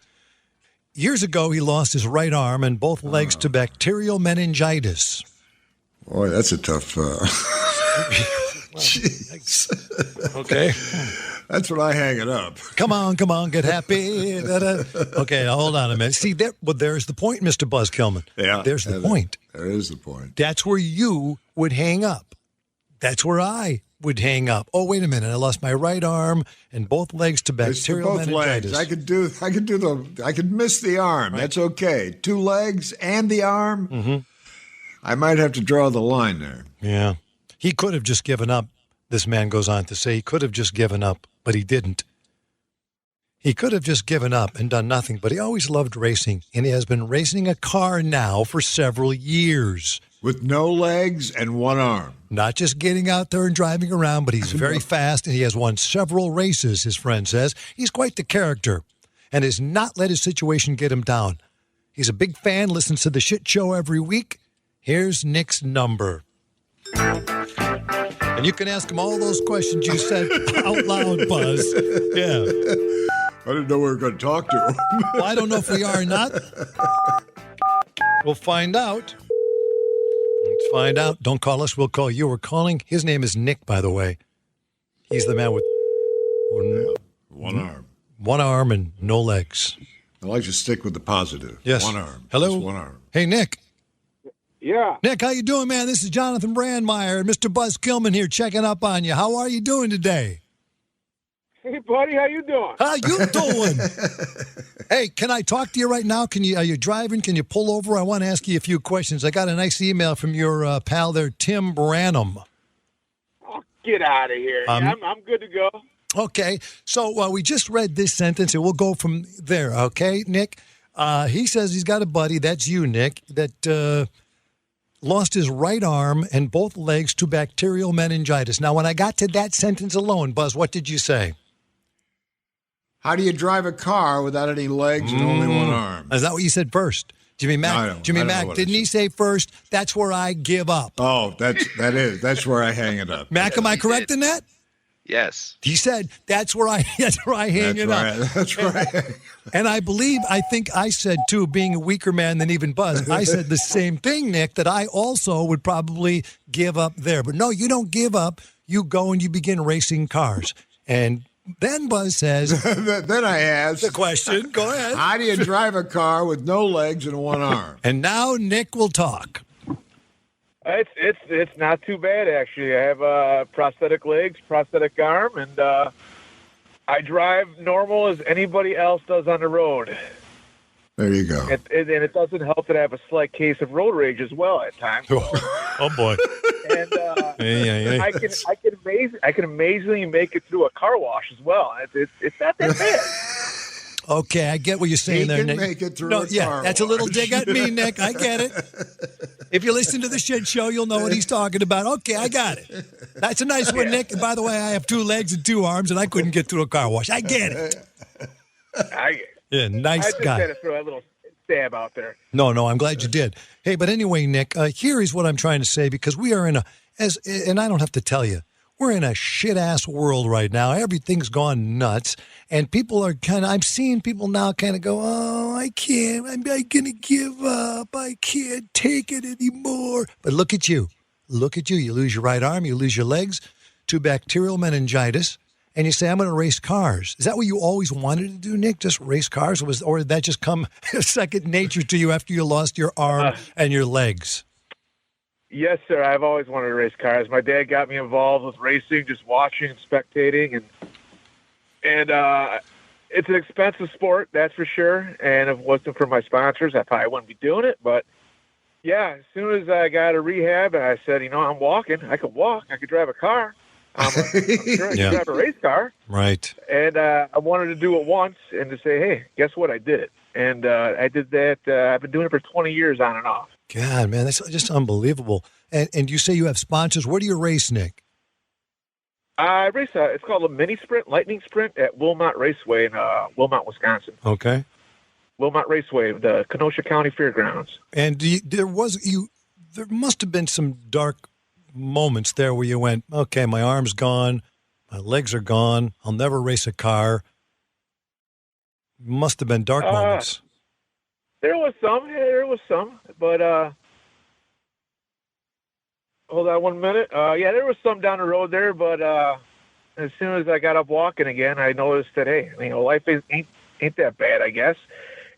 Speaker 2: Years ago, he lost his right arm and both legs to bacterial meningitis.
Speaker 1: Boy, that's a tough... Jeez.
Speaker 2: Okay.
Speaker 1: That's when I hang it up.
Speaker 2: Come on, get happy. Da-da. Okay, now hold on a minute. See, there's the point, Mr. Buzz Kilman.
Speaker 1: Yeah.
Speaker 2: There's the point.
Speaker 1: There is the point.
Speaker 2: That's where you would hang up. That's where I would hang up. Oh, wait a minute. I lost my right arm and both legs to bacterial meningitis.
Speaker 1: Legs. I could miss the arm. Right. That's okay. 2 legs and the arm.
Speaker 2: Mm-hmm.
Speaker 1: I might have to draw the line there.
Speaker 2: Yeah. He could have just given up. This man goes on to say he could have just given up, but he didn't. He could have just given up and done nothing, but he always loved racing, and he has been racing a car now for several years.
Speaker 1: With no legs and 1 arm.
Speaker 2: Not just getting out there and driving around, but he's very fast, and he has won several races, his friend says. He's quite the character and has not let his situation get him down. He's a big fan, listens to the shit show every week. Here's Nick's number. And you can ask him all those questions you said out loud, Buzz. Yeah.
Speaker 1: I didn't know we were going to talk to him.
Speaker 2: Well, I don't know if we are or not. We'll find out. Let's find out. Don't call us. We'll call you. We're calling. His name is Nick, by the way. He's the man with
Speaker 1: 1 arm.
Speaker 2: 1 arm and no legs.
Speaker 1: I like to stick with the positive.
Speaker 2: Yes.
Speaker 1: 1 arm.
Speaker 2: Hello.
Speaker 1: Just 1 arm.
Speaker 2: Hey, Nick.
Speaker 18: Yeah.
Speaker 2: Nick, how you doing, man? This is Jonathan Brandmeier and Mr. Buzz Kilman here checking up on you. How are you doing today?
Speaker 18: Hey, buddy, how you doing?
Speaker 2: How you doing? Hey, can I talk to you right now? Are you driving? Can you pull over? I want to ask you a few questions. I got a nice email from your pal there, Tim Branham.
Speaker 18: Oh, get out of here. I'm good to go.
Speaker 2: Okay, so we just read this sentence, and we'll go from there, okay, Nick? He says he's got a buddy, that's you, Nick, that lost his right arm and both legs to bacterial meningitis. Now, when I got to that sentence alone, Buzz, what did you say?
Speaker 1: How do you drive a car without any legs and only 1 arm?
Speaker 2: Is that what you said first? Jimmy Mack, didn't he say first, that's where I give up?
Speaker 1: Oh, that's where I hang it up.
Speaker 2: Mac, am I correct in that?
Speaker 17: Yes.
Speaker 2: He said, that's where I hang it up.
Speaker 1: That's right.
Speaker 2: And I think I said, too, being a weaker man than even Buzz, I said the same thing, Nick, that I also would probably give up there. But no, you don't give up. You go and you begin racing cars. And then Buzz says...
Speaker 1: then I asked...
Speaker 2: The question, go ahead.
Speaker 1: How do you drive a car with no legs and 1 arm?
Speaker 2: And now Nick will talk.
Speaker 18: It's not too bad, actually. I have prosthetic legs, prosthetic arm, and I drive normal as anybody else does on the road.
Speaker 1: There you go.
Speaker 18: And it doesn't help that I have a slight case of road rage as well at times.
Speaker 2: Oh boy!
Speaker 18: And I can amazingly make it through a car wash as well. It's not that bad.
Speaker 2: Okay, I get what you're saying there, Nick.
Speaker 1: Make it through a car
Speaker 2: that's
Speaker 1: wash.
Speaker 2: a little dig at me, Nick. I get it. If you listen to the shit show, you'll know what he's talking about. Okay, I got it. That's a nice one, Nick. And by the way, I have 2 legs and 2 arms, and I couldn't get through a car wash. I get it. Yeah, nice
Speaker 18: I just
Speaker 2: guy.
Speaker 18: had to throw a little stab out there.
Speaker 2: No, I'm glad you did. Hey, but anyway, Nick, here is what I'm trying to say, because we are and I don't have to tell you, we're in a shit-ass world right now. Everything's gone nuts, and people are I'm seeing people now kind of go, oh, I can't, I'm going to give up. I can't take it anymore. But look at you. Look at you. You lose your right arm, you lose your legs to bacterial meningitis, and you say, I'm going to race cars. Is that what you always wanted to do, Nick? Just race cars? Or did that just come second nature to you after you lost your arm and your legs?
Speaker 18: Yes, sir. I've always wanted to race cars. My dad got me involved with racing, just watching and spectating, and it's an expensive sport, that's for sure. And if it wasn't for my sponsors, I probably wouldn't be doing it. But yeah, as soon as I got out of rehab, and I said, I'm walking. I could walk. I could drive a car. I'm sure I could drive a race car.
Speaker 2: Right.
Speaker 18: And I wanted to do it once and to say, hey, guess what? I did it. And I did that. I've been doing it for 20 years on and off.
Speaker 2: God, man, that's just unbelievable. And you say you have sponsors. Where do you race, Nick?
Speaker 18: I race. It's called a mini sprint, lightning sprint at Wilmot Raceway in Wilmot, Wisconsin.
Speaker 2: Okay.
Speaker 18: Wilmot Raceway, the Kenosha County Fairgrounds.
Speaker 2: And there must have been some dark moments there where you went, okay, my arm's gone, my legs are gone, I'll never race a car. Must have been dark moments.
Speaker 18: There was some, but hold on 1 minute. Yeah, there was some down the road there, but as soon as I got up walking again, I noticed that, hey, life ain't that bad, I guess.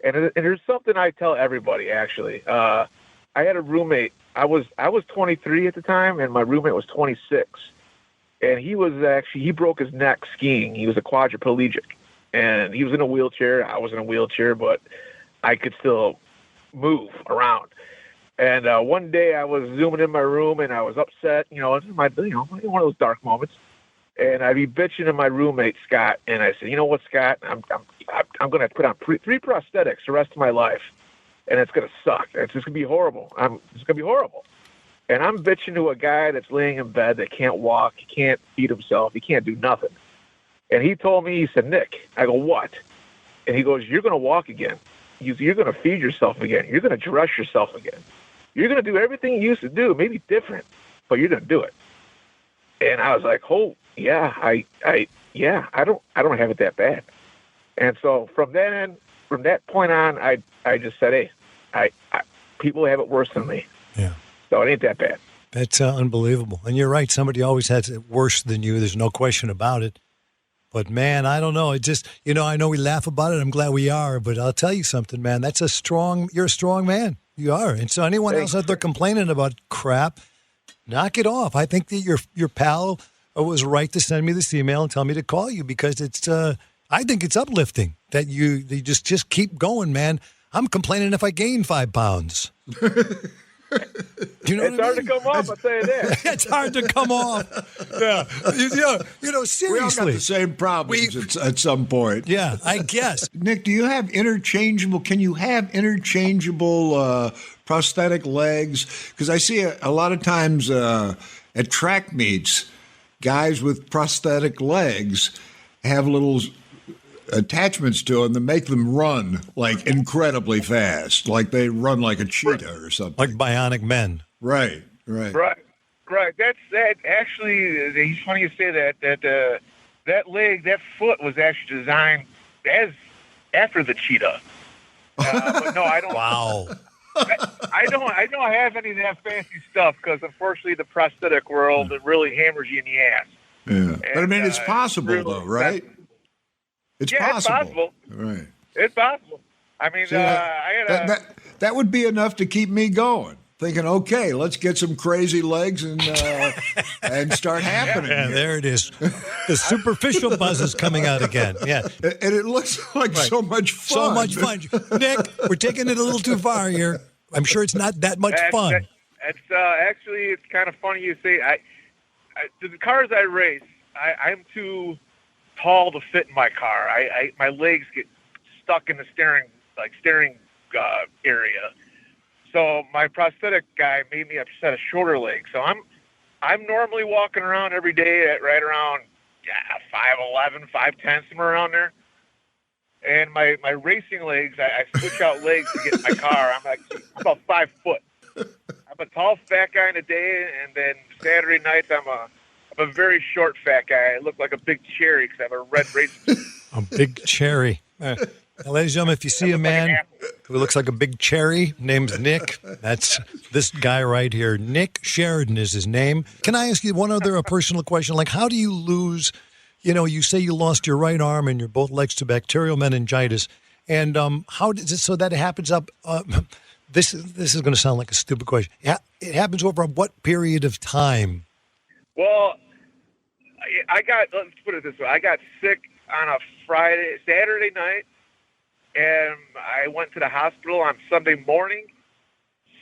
Speaker 18: And there's something I tell everybody, actually. I had a roommate. I was 23 at the time, and my roommate was 26. And he broke his neck skiing. He was a quadriplegic. And he was in a wheelchair. I was in a wheelchair, but I could still move around. And one day I was zooming in my room, and I was upset. This is one of those dark moments. And I'd be bitching to my roommate, Scott. And I said, you know what, Scott? I'm going to put on 3 prosthetics the rest of my life. And it's going to suck. It's just going to be horrible. It's going to be horrible. And I'm bitching to a guy that's laying in bed that can't walk, he can't feed himself, he can't do nothing. And he told me, he said, Nick, I go, what? And he goes, you're going to walk again. You're going to feed yourself again. You're going to dress yourself again. You're going to do everything you used to do, maybe different, but you're going to do it. And I was like, oh, yeah, I don't have it that bad. And so from that point on, I just said, hey, people have it worse than me.
Speaker 2: Yeah.
Speaker 18: So it ain't that bad.
Speaker 2: That's unbelievable. And you're right. Somebody always has it worse than you. There's no question about it. But, man, I don't know. It just, I know we laugh about it. I'm glad we are. But I'll tell you something, man. You're a strong man. You are. And so anyone else out there complaining about crap, knock it off. I think that your pal was right to send me this email and tell me to call you, because it's, I think it's uplifting that you just keep going, man. I'm complaining if I gain 5 pounds. You know
Speaker 18: it's hard to come off, I'll tell you that.
Speaker 2: It's hard to come off. Yeah. Seriously.
Speaker 1: We all got the same problems at some point.
Speaker 2: Yeah, I guess.
Speaker 1: Nick, can you have interchangeable prosthetic legs? Because I see a lot of times at track meets, guys with prosthetic legs have little attachments to them that make them run like incredibly fast, like they run like a cheetah or something.
Speaker 2: Like bionic men.
Speaker 1: Right.
Speaker 18: That's that. Actually, it's funny you say that. That leg, that foot was actually designed after the cheetah. But no, I don't.
Speaker 2: Wow.
Speaker 18: I don't have any of that fancy stuff, because unfortunately the prosthetic world, it really hammers you in the ass.
Speaker 1: Yeah,
Speaker 18: and,
Speaker 1: but I mean it's possible though, right? It's possible. Right.
Speaker 18: It's possible. I mean,
Speaker 1: that would be enough to keep me going. Thinking, okay, let's get some crazy legs and start happening.
Speaker 2: Yeah, there it is. The superficial buzz is coming out again. Yeah,
Speaker 1: and it looks like so much fun.
Speaker 2: So much fun, Nick. We're taking it a little too far here. I'm sure it's not that much fun.
Speaker 18: Actually, it's kind of funny you say. The cars I race, I'm too tall to fit in my car. My legs get stuck in the steering area. So my prosthetic guy made me a set of shorter legs. So I'm normally walking around every day at right around 5'11", 5'10", somewhere around there. And my racing legs, I switch out legs to get in my car. I'm about 5 foot. I'm a tall, fat guy in the day, and then Saturday nights I'm a very short, fat guy. I look like a big cherry because I have a red racing suit.
Speaker 2: A big cherry. Now, ladies and gentlemen, if you see a man who looks like a big cherry, name's Nick, that's this guy right here. Nick Sheridan is his name. Can I ask you one other personal question? Like, how do you lose, you say you lost your right arm and your both legs to bacterial meningitis, and how does it, so that it happens up, this is going to sound like a stupid question. It happens over what period of time?
Speaker 18: Well, let's put it this way. I got sick on a Saturday night, and I went to the hospital on Sunday morning.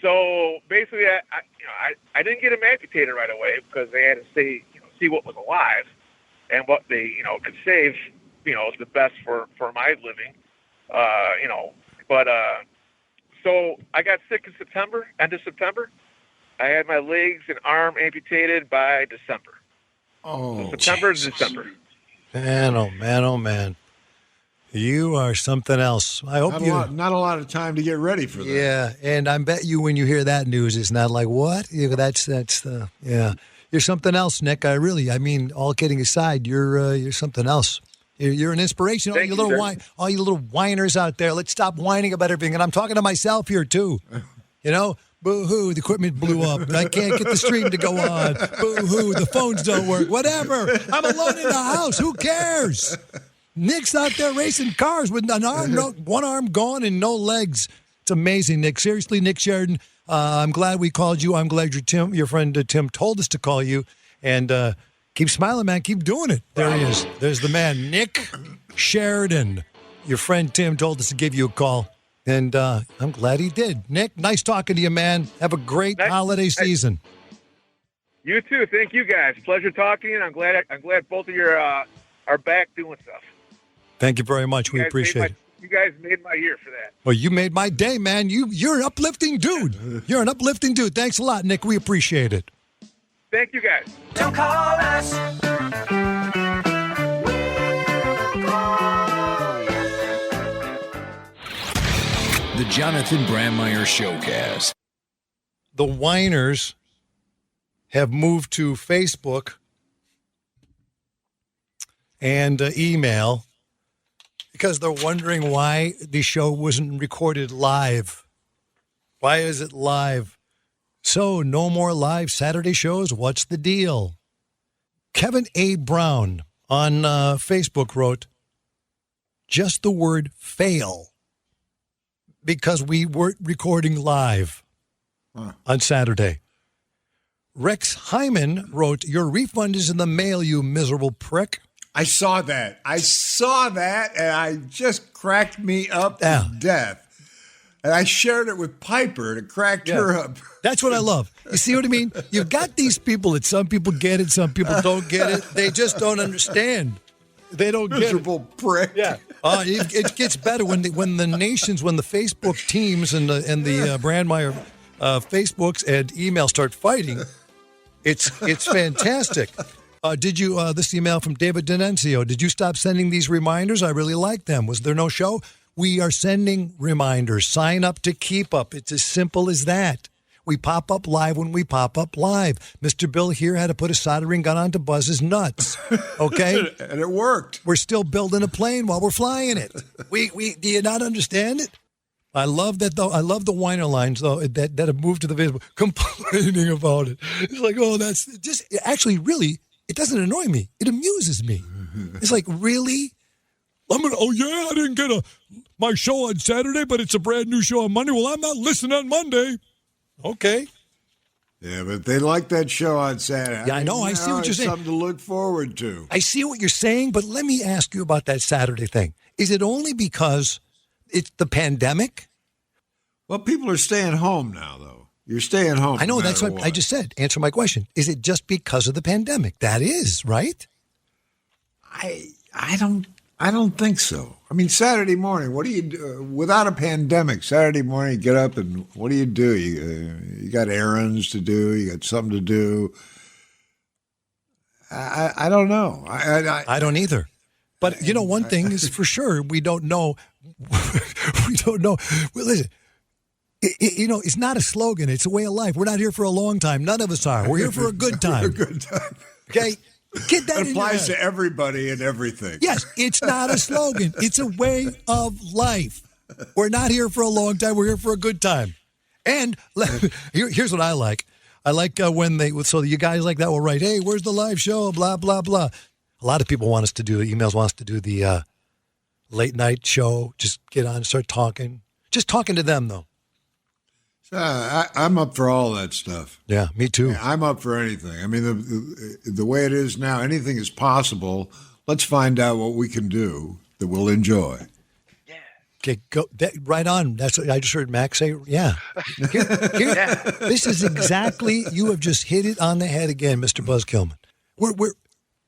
Speaker 18: So basically, I didn't get him amputated right away because they had to see what was alive and what they could save the best for my living. But so I got sick in September, end of September. I had my legs and arm amputated by December.
Speaker 1: Oh,
Speaker 18: so September to December.
Speaker 2: Man, oh man, oh man. You are something else. I hope
Speaker 1: not a lot of time to get ready for that.
Speaker 2: Yeah, and I bet you when you hear that news, it's not like, what? That's yeah. You're something else, Nick. I mean, all kidding aside, you're something else. You're an inspiration. All you little whiners out there. Let's stop whining about everything. And I'm talking to myself here too. Boo-hoo, the equipment blew up. I can't get the stream to go on. Boo-hoo, the phones don't work. Whatever. I'm alone in the house. Who cares? Nick's out there racing cars with one arm gone and no legs. It's amazing, Nick. Seriously, Nick Sheridan, I'm glad we called you. I'm glad your friend Tim told us to call you. And keep smiling, man. Keep doing it. There he is. There's the man, Nick Sheridan. Your friend Tim told us to give you a call. And I'm glad he did. Nick, nice talking to you, man. Have a great holiday season.
Speaker 18: You too. Thank you, guys. Pleasure talking to you. And I'm glad both of you are back doing stuff.
Speaker 2: Thank you very much. We appreciate it.
Speaker 18: You guys made my year for that.
Speaker 2: Well, you made my day, man. You're an uplifting dude. You're an uplifting dude. Thanks a lot, Nick. We appreciate it.
Speaker 18: Thank you, guys.
Speaker 10: Don't call us.
Speaker 9: The Jonathan Brandmeier Showcast.
Speaker 2: The whiners have moved to Facebook and email because they're wondering why the show wasn't recorded live. Why is it live? So, no more live Saturday shows. What's the deal? Kevin A. Brown on Facebook wrote, just the word fail. Because we weren't recording live on Saturday. Rex Hyman wrote, your refund is in the mail, you miserable prick.
Speaker 1: I saw that. And I just cracked me up to death. And I shared it with Piper, and it cracked her up.
Speaker 2: That's what I love. You see what I mean? You've got these people that some people get it, some people don't get it. They just don't understand. They don't get it.
Speaker 1: Miserable prick.
Speaker 2: Yeah. It gets better when the Facebook teams and the Brandmeier Facebooks and email start fighting. It's fantastic. Did you this email from David Denencio? Did you stop sending these reminders? I really like them. Was there no show? We are sending reminders. Sign up to keep up. It's as simple as that. We pop up live when we pop up live. Mr. Bill here had to put a soldering gun onto Buzz's nuts. Okay?
Speaker 1: And it worked.
Speaker 2: We're still building a plane while we're flying it. We do you not understand it? I love that though. I love the whiner lines though that have moved to the Facebook complaining about it. It's like, oh, that's just actually really it doesn't annoy me. It amuses me. It's like, really? I didn't get my show on Saturday, but it's a brand new show on Monday. Well, I'm not listening on Monday. Okay.
Speaker 1: Yeah, but they like that show on Saturday.
Speaker 2: Yeah, I know. I see what you're saying.
Speaker 1: Something to look forward to.
Speaker 2: I see what you're saying, but let me ask you about that Saturday thing. Is it only because it's the pandemic?
Speaker 1: Well, people are staying home now, though. You're staying home.
Speaker 2: I know. That's what I just said. Answer my question. Is it just because of the pandemic? That is, right?
Speaker 1: I don't think so. I mean, Saturday morning, what do you do? Without a pandemic, Saturday morning, you get up and what do? You got errands to do. You got something to do. I don't know.
Speaker 2: I don't either. But, you know, one thing is for sure, we don't know. We don't know. Well, listen, you know, it's not a slogan. It's a way of life. We're not here for a long time. None of us are. We're here for a good time.
Speaker 1: A good time.
Speaker 2: Okay? Get that
Speaker 1: It
Speaker 2: in your
Speaker 1: applies
Speaker 2: head.
Speaker 1: to everybody and everything.
Speaker 2: Yes, it's not a slogan. It's a way of life. We're not here for a long time. We're here for a good time. And here's what I like. I like when so you guys like that will write, hey, where's the live show? Blah, blah, blah. A lot of people want us to do, emails want us to do the late night show. Just get on and start talking. Just talking to them, though.
Speaker 1: I'm up for all that stuff.
Speaker 2: Yeah, me too.
Speaker 1: I'm up for anything. I mean, the way it is now, anything is possible. Let's find out what we can do that we'll enjoy.
Speaker 2: Okay, go right on. That's what I just heard Max say. Yeah. This is exactly, you have just hit it on the head again, Mr. Buzz Killman. We're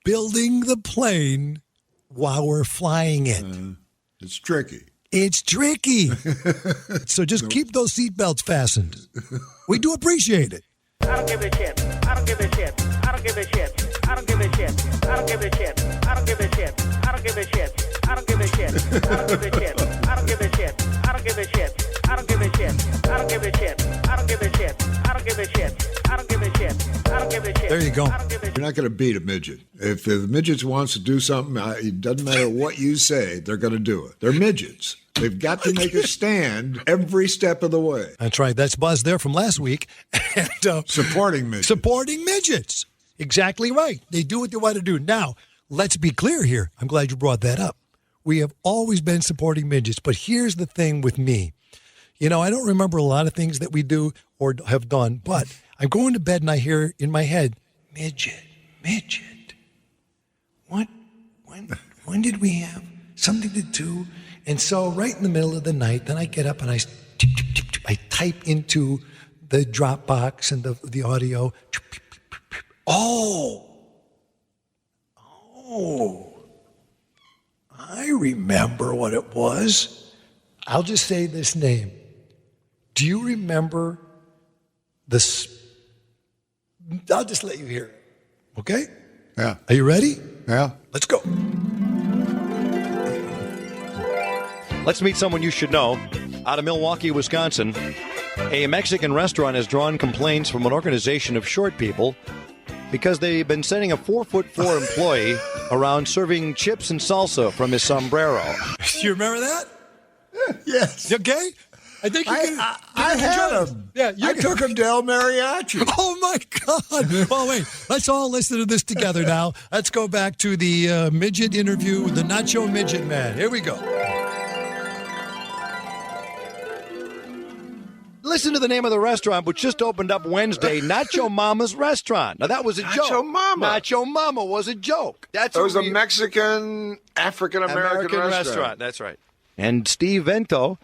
Speaker 2: building the plane while we're flying it.
Speaker 1: It's tricky.
Speaker 2: It's tricky. So just keep those seatbelts fastened. We do appreciate it.
Speaker 10: I don't give a shit. I don't give a shit. I don't give a shit. I don't give a shit. I don't give a shit. I don't give a shit. I don't give a shit. I don't give a shit. I don't give a shit. I don't give a shit. I don't give a shit. I don't give a shit. I don't give a shit. I don't give a shit. I don't give a shit. I don't give a shit. I don't give a shit.
Speaker 2: There you go.
Speaker 1: You're not going to beat a midget. If the midget wants to do something, it doesn't matter what you say, they're going to do it. They're midgets. They've got to make a stand every step of the way.
Speaker 2: That's right. That's Buzz there from last week. And,
Speaker 1: supporting midgets.
Speaker 2: Supporting midgets. Exactly right. They do what they want to do. Now, let's be clear here. I'm glad you brought that up. We have always been supporting midgets. But here's the thing with me. You know, I don't remember a lot of things that we do or have done, but I'm going to bed and I hear in my head, midget. When did we have something to do? And so right in the middle of the night, then I get up and I type into the Dropbox and the audio. Oh, I remember what it was. I'll just say this name. Do you remember this? I'll just let you hear it. Okay?
Speaker 1: Yeah.
Speaker 2: Are you ready?
Speaker 1: Yeah.
Speaker 2: Let's go.
Speaker 13: Let's meet someone you should know. Out of Milwaukee, Wisconsin, a Mexican restaurant has drawn complaints from an organization of short people because they've been sending a 4'4" employee around serving chips and salsa from his sombrero.
Speaker 2: You remember that?
Speaker 1: Yes.
Speaker 2: You okay? I think you can.
Speaker 1: I had him.
Speaker 2: Yeah,
Speaker 1: I took him to El Mariachi.
Speaker 2: Oh, my God. Well, wait. Let's all listen to this together now. Let's go back to the midget interview with the Nacho Midget Man. Here we go.
Speaker 13: Listen to the name of the restaurant, which just opened up Wednesday, Nacho Mama's Restaurant. Now, that was a joke.
Speaker 3: Nacho Mama.
Speaker 13: Nacho Mama was a joke.
Speaker 3: It was a Mexican, African-American restaurant.
Speaker 13: That's right. And Steve Vento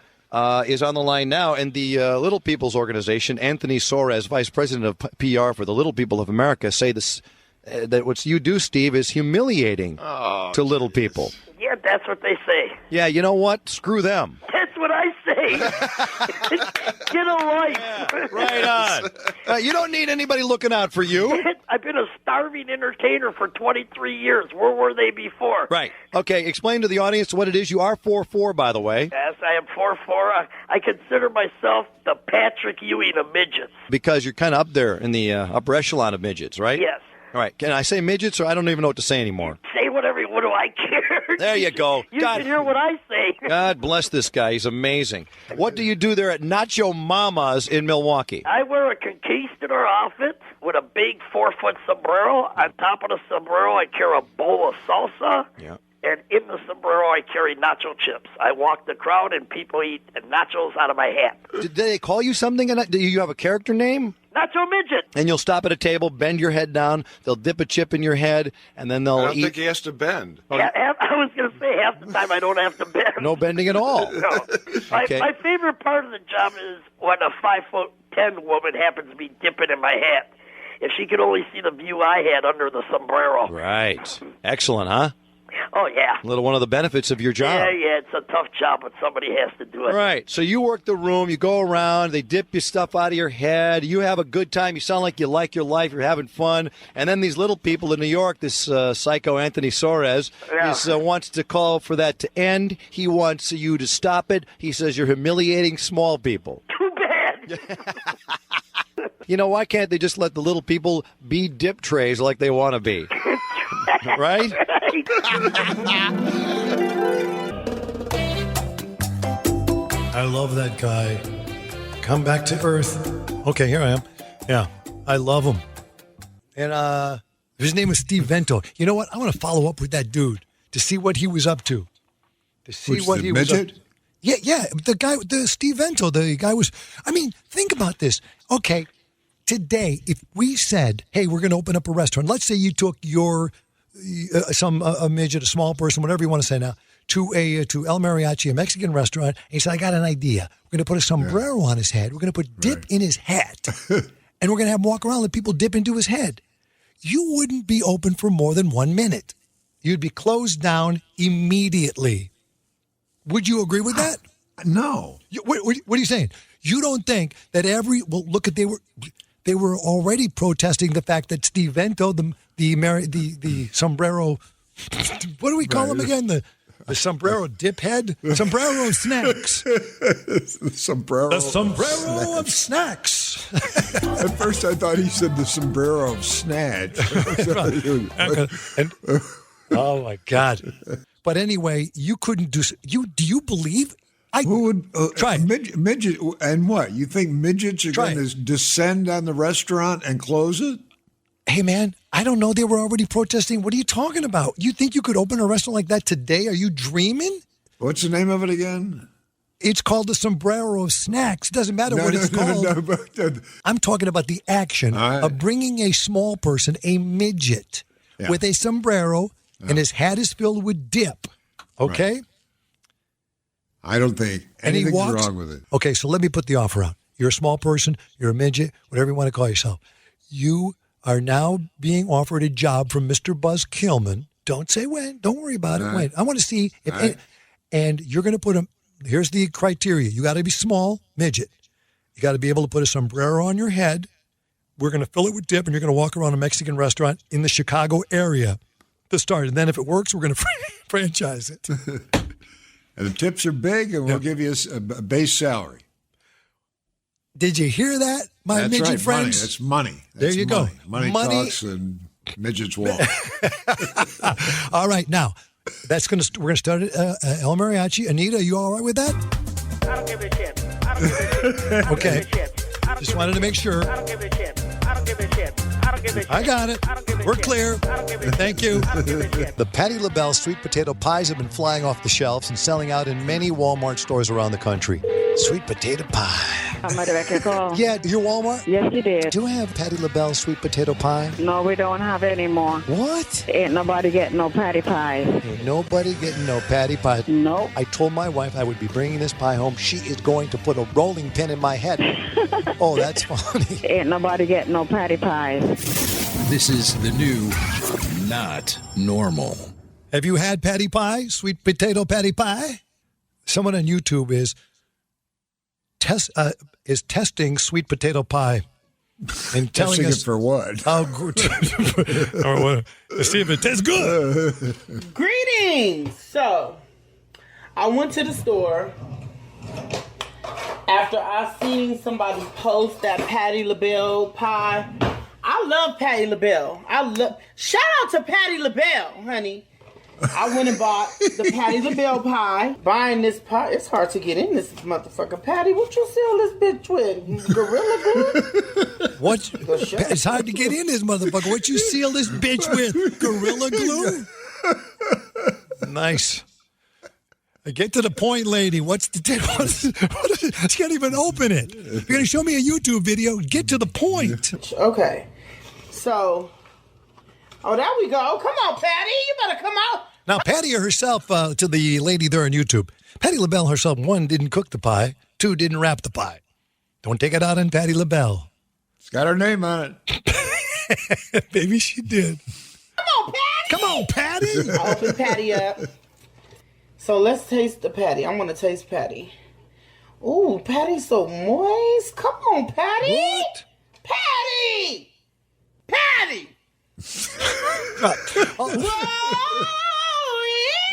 Speaker 13: is on the line now, and the Little People's Organization, Anthony Soares, Vice President of PR for the Little People of America, say this that what you do, Steve, is humiliating to little people.
Speaker 14: Yeah, that's what they say.
Speaker 13: Yeah, you know what? Screw them.
Speaker 14: That's what I say. Get a life.
Speaker 13: Right on. You don't need anybody looking out for you.
Speaker 14: I've been a starving entertainer for 23 years. Where were they before?
Speaker 13: Right. Okay, explain to the audience what it is. You are 4'4", by the way.
Speaker 14: Yes, I am 4'4". I consider myself the Patrick Ewing of midgets.
Speaker 13: Because you're kind of up there in the upper echelon of midgets, right?
Speaker 14: Yes.
Speaker 13: All right. Can I say midgets, or I don't even know what to say anymore?
Speaker 14: Say whatever. What do I care?
Speaker 13: There you go.
Speaker 14: You can hear what I say.
Speaker 13: God bless this guy. He's amazing. What do you do there at Nacho Mama's in Milwaukee?
Speaker 14: I wear a conquistador outfit with a big 4-foot sombrero. On top of the sombrero, I carry a bowl of salsa.
Speaker 13: Yeah.
Speaker 14: And in the sombrero, I carry nacho chips. I walk the crowd, and people eat nachos out of my hat.
Speaker 13: Did they call you something? Do you have a character name?
Speaker 14: Nacho Midget.
Speaker 13: And you'll stop at a table, bend your head down, they'll dip a chip in your head, and then they'll
Speaker 3: I don't
Speaker 13: eat.
Speaker 3: think he has to bend.
Speaker 14: Yeah, I was going to say half the time I don't have to bend.
Speaker 13: No bending at all.
Speaker 14: No.
Speaker 13: Okay.
Speaker 14: My favorite part of the job is when a 5'10" woman happens to be dipping in my hat. If she could only see the view I had under the sombrero.
Speaker 13: Right. Excellent, huh?
Speaker 14: Oh, yeah.
Speaker 13: One of the benefits of your job.
Speaker 14: Yeah. it's a tough job, but somebody has to do it.
Speaker 13: Right. So you work the room, you go around, they dip your stuff out of your head, you have a good time, you sound like you like your life, you're having fun, and then these little people in New York, this psycho Anthony Soares, wants to call for that to end. He wants you to stop it. He says you're humiliating small people.
Speaker 14: Too bad.
Speaker 13: You know, why can't they just let the little people be dip trays like they want to be? Right?
Speaker 2: I love that guy. Come back to earth. Okay, here I am. Yeah, I love him. And his name was Steve Vento. You know what? I want to follow up with that dude to see what he was up to. To see what he was up to. Yeah. The Steve Vento, the guy was. I mean, think about this. Okay, today, if we said, "Hey, we're going to open up a restaurant," let's say you took your a midget, a small person, whatever you want to say now, to El Mariachi, a Mexican restaurant, and he said, "I got an idea. We're going to put a sombrero on his head. We're going to put dip in his hat, and we're going to have him walk around and let people dip into his head." You wouldn't be open for more than 1 minute. You'd be closed down immediately. Would you agree with that?
Speaker 1: No.
Speaker 2: What are you saying? You don't think that look at they were already protesting the fact that Steve Vento, the sombrero, what do we call him again? The sombrero dip head? Sombrero snacks.
Speaker 1: The sombrero
Speaker 2: of snacks.
Speaker 1: At first I thought he said the sombrero of snatch.
Speaker 2: Oh my God. But anyway, you couldn't do you believe?
Speaker 1: Who would
Speaker 2: try
Speaker 1: midget and what? You think midgets are going to descend on the restaurant and close it?
Speaker 2: Hey man, I don't know. They were already protesting. What are you talking about? You think you could open a restaurant like that today? Are you dreaming?
Speaker 1: What's the name of it again?
Speaker 2: It's called the sombrero of snacks. It doesn't matter what it's called. I'm talking about the action of bringing a small person, a midget, with a sombrero, and his hat is filled with dip. Okay?
Speaker 1: Right. I don't think anything's wrong with it.
Speaker 2: Okay, so let me put the offer out. You're a small person, you're a midget, whatever you want to call yourself. You are now being offered a job from Mr. Buzz Killman. Don't say when. Don't worry about it. Wait. I want to see if and you're going to put him. Here's the criteria. You got to be small, midget. You got to be able to put a sombrero on your head. We're going to fill it with dip, and you're going to walk around a Mexican restaurant in the Chicago area to start. And then if it works, we're going to franchise it.
Speaker 1: And the tips are big, and we'll give you a base salary.
Speaker 2: Did you hear that,
Speaker 1: That's
Speaker 2: midget
Speaker 1: right,
Speaker 2: friends?
Speaker 1: Money. That's money.
Speaker 2: There you go.
Speaker 1: Money talks and midgets walk.
Speaker 2: All right, now we're going to start at El Mariachi. Anita, are you all right with that?
Speaker 14: I don't give a shit. I don't give a shit.
Speaker 2: Okay. Just wanted to make sure.
Speaker 14: I don't give a shit. I don't give a shit. I don't give a shit.
Speaker 2: I got it. We're clear. Thank you.
Speaker 13: The Patti LaBelle sweet potato pies have been flying off the shelves and selling out in many Walmart stores around the country. Sweet potato pie.
Speaker 11: I might have a call.
Speaker 13: Yeah, your Walmart?
Speaker 11: Yes, you did.
Speaker 13: Do you have Patti LaBelle sweet potato pie?
Speaker 11: No, we don't have it anymore.
Speaker 13: What?
Speaker 11: Ain't nobody getting no patty pies.
Speaker 13: Ain't nobody getting no patty pie.
Speaker 11: No.
Speaker 13: I told my wife I would be bringing this pie home. She is going to put a rolling pin in my head. Oh, that's funny.
Speaker 11: Ain't nobody getting no patty pies.
Speaker 9: This is the new Not Normal.
Speaker 2: Have you had patty pie? Sweet potato patty pie? Someone on YouTube is testing sweet potato pie and telling us
Speaker 1: it for what?
Speaker 2: How good, or see if it tastes good.
Speaker 12: Greetings. So, I went to the store after I seen somebody post that Patti LaBelle pie. I love Patti LaBelle. Shout out to Patti LaBelle, honey. I went and bought the Patti LaBelle pie. Buying this pie, it's hard to get in this motherfucker. Patty, what you seal this bitch with? Gorilla glue?
Speaker 2: It's hard to get in this motherfucker. What you seal this bitch with? Gorilla glue? Nice. Get to the point, lady. She can't even open it. You're going to show me a YouTube video. Get to the point.
Speaker 12: Okay. So, there we go. Come on, Patty. You better come out.
Speaker 2: Now, Patty herself, to the lady there on YouTube, Patti LaBelle herself, 1, didn't cook the pie. 2, didn't wrap the pie. Don't take it out on Patti LaBelle.
Speaker 1: It's got her name on
Speaker 2: it. Maybe she did.
Speaker 12: Come on, Patty.
Speaker 2: Come on, Patty.
Speaker 12: I opened Patty up. So let's taste the patty. I want to taste patty. Ooh, patty's so moist. Come on, Patty.
Speaker 2: What?
Speaker 12: Patty! Patty!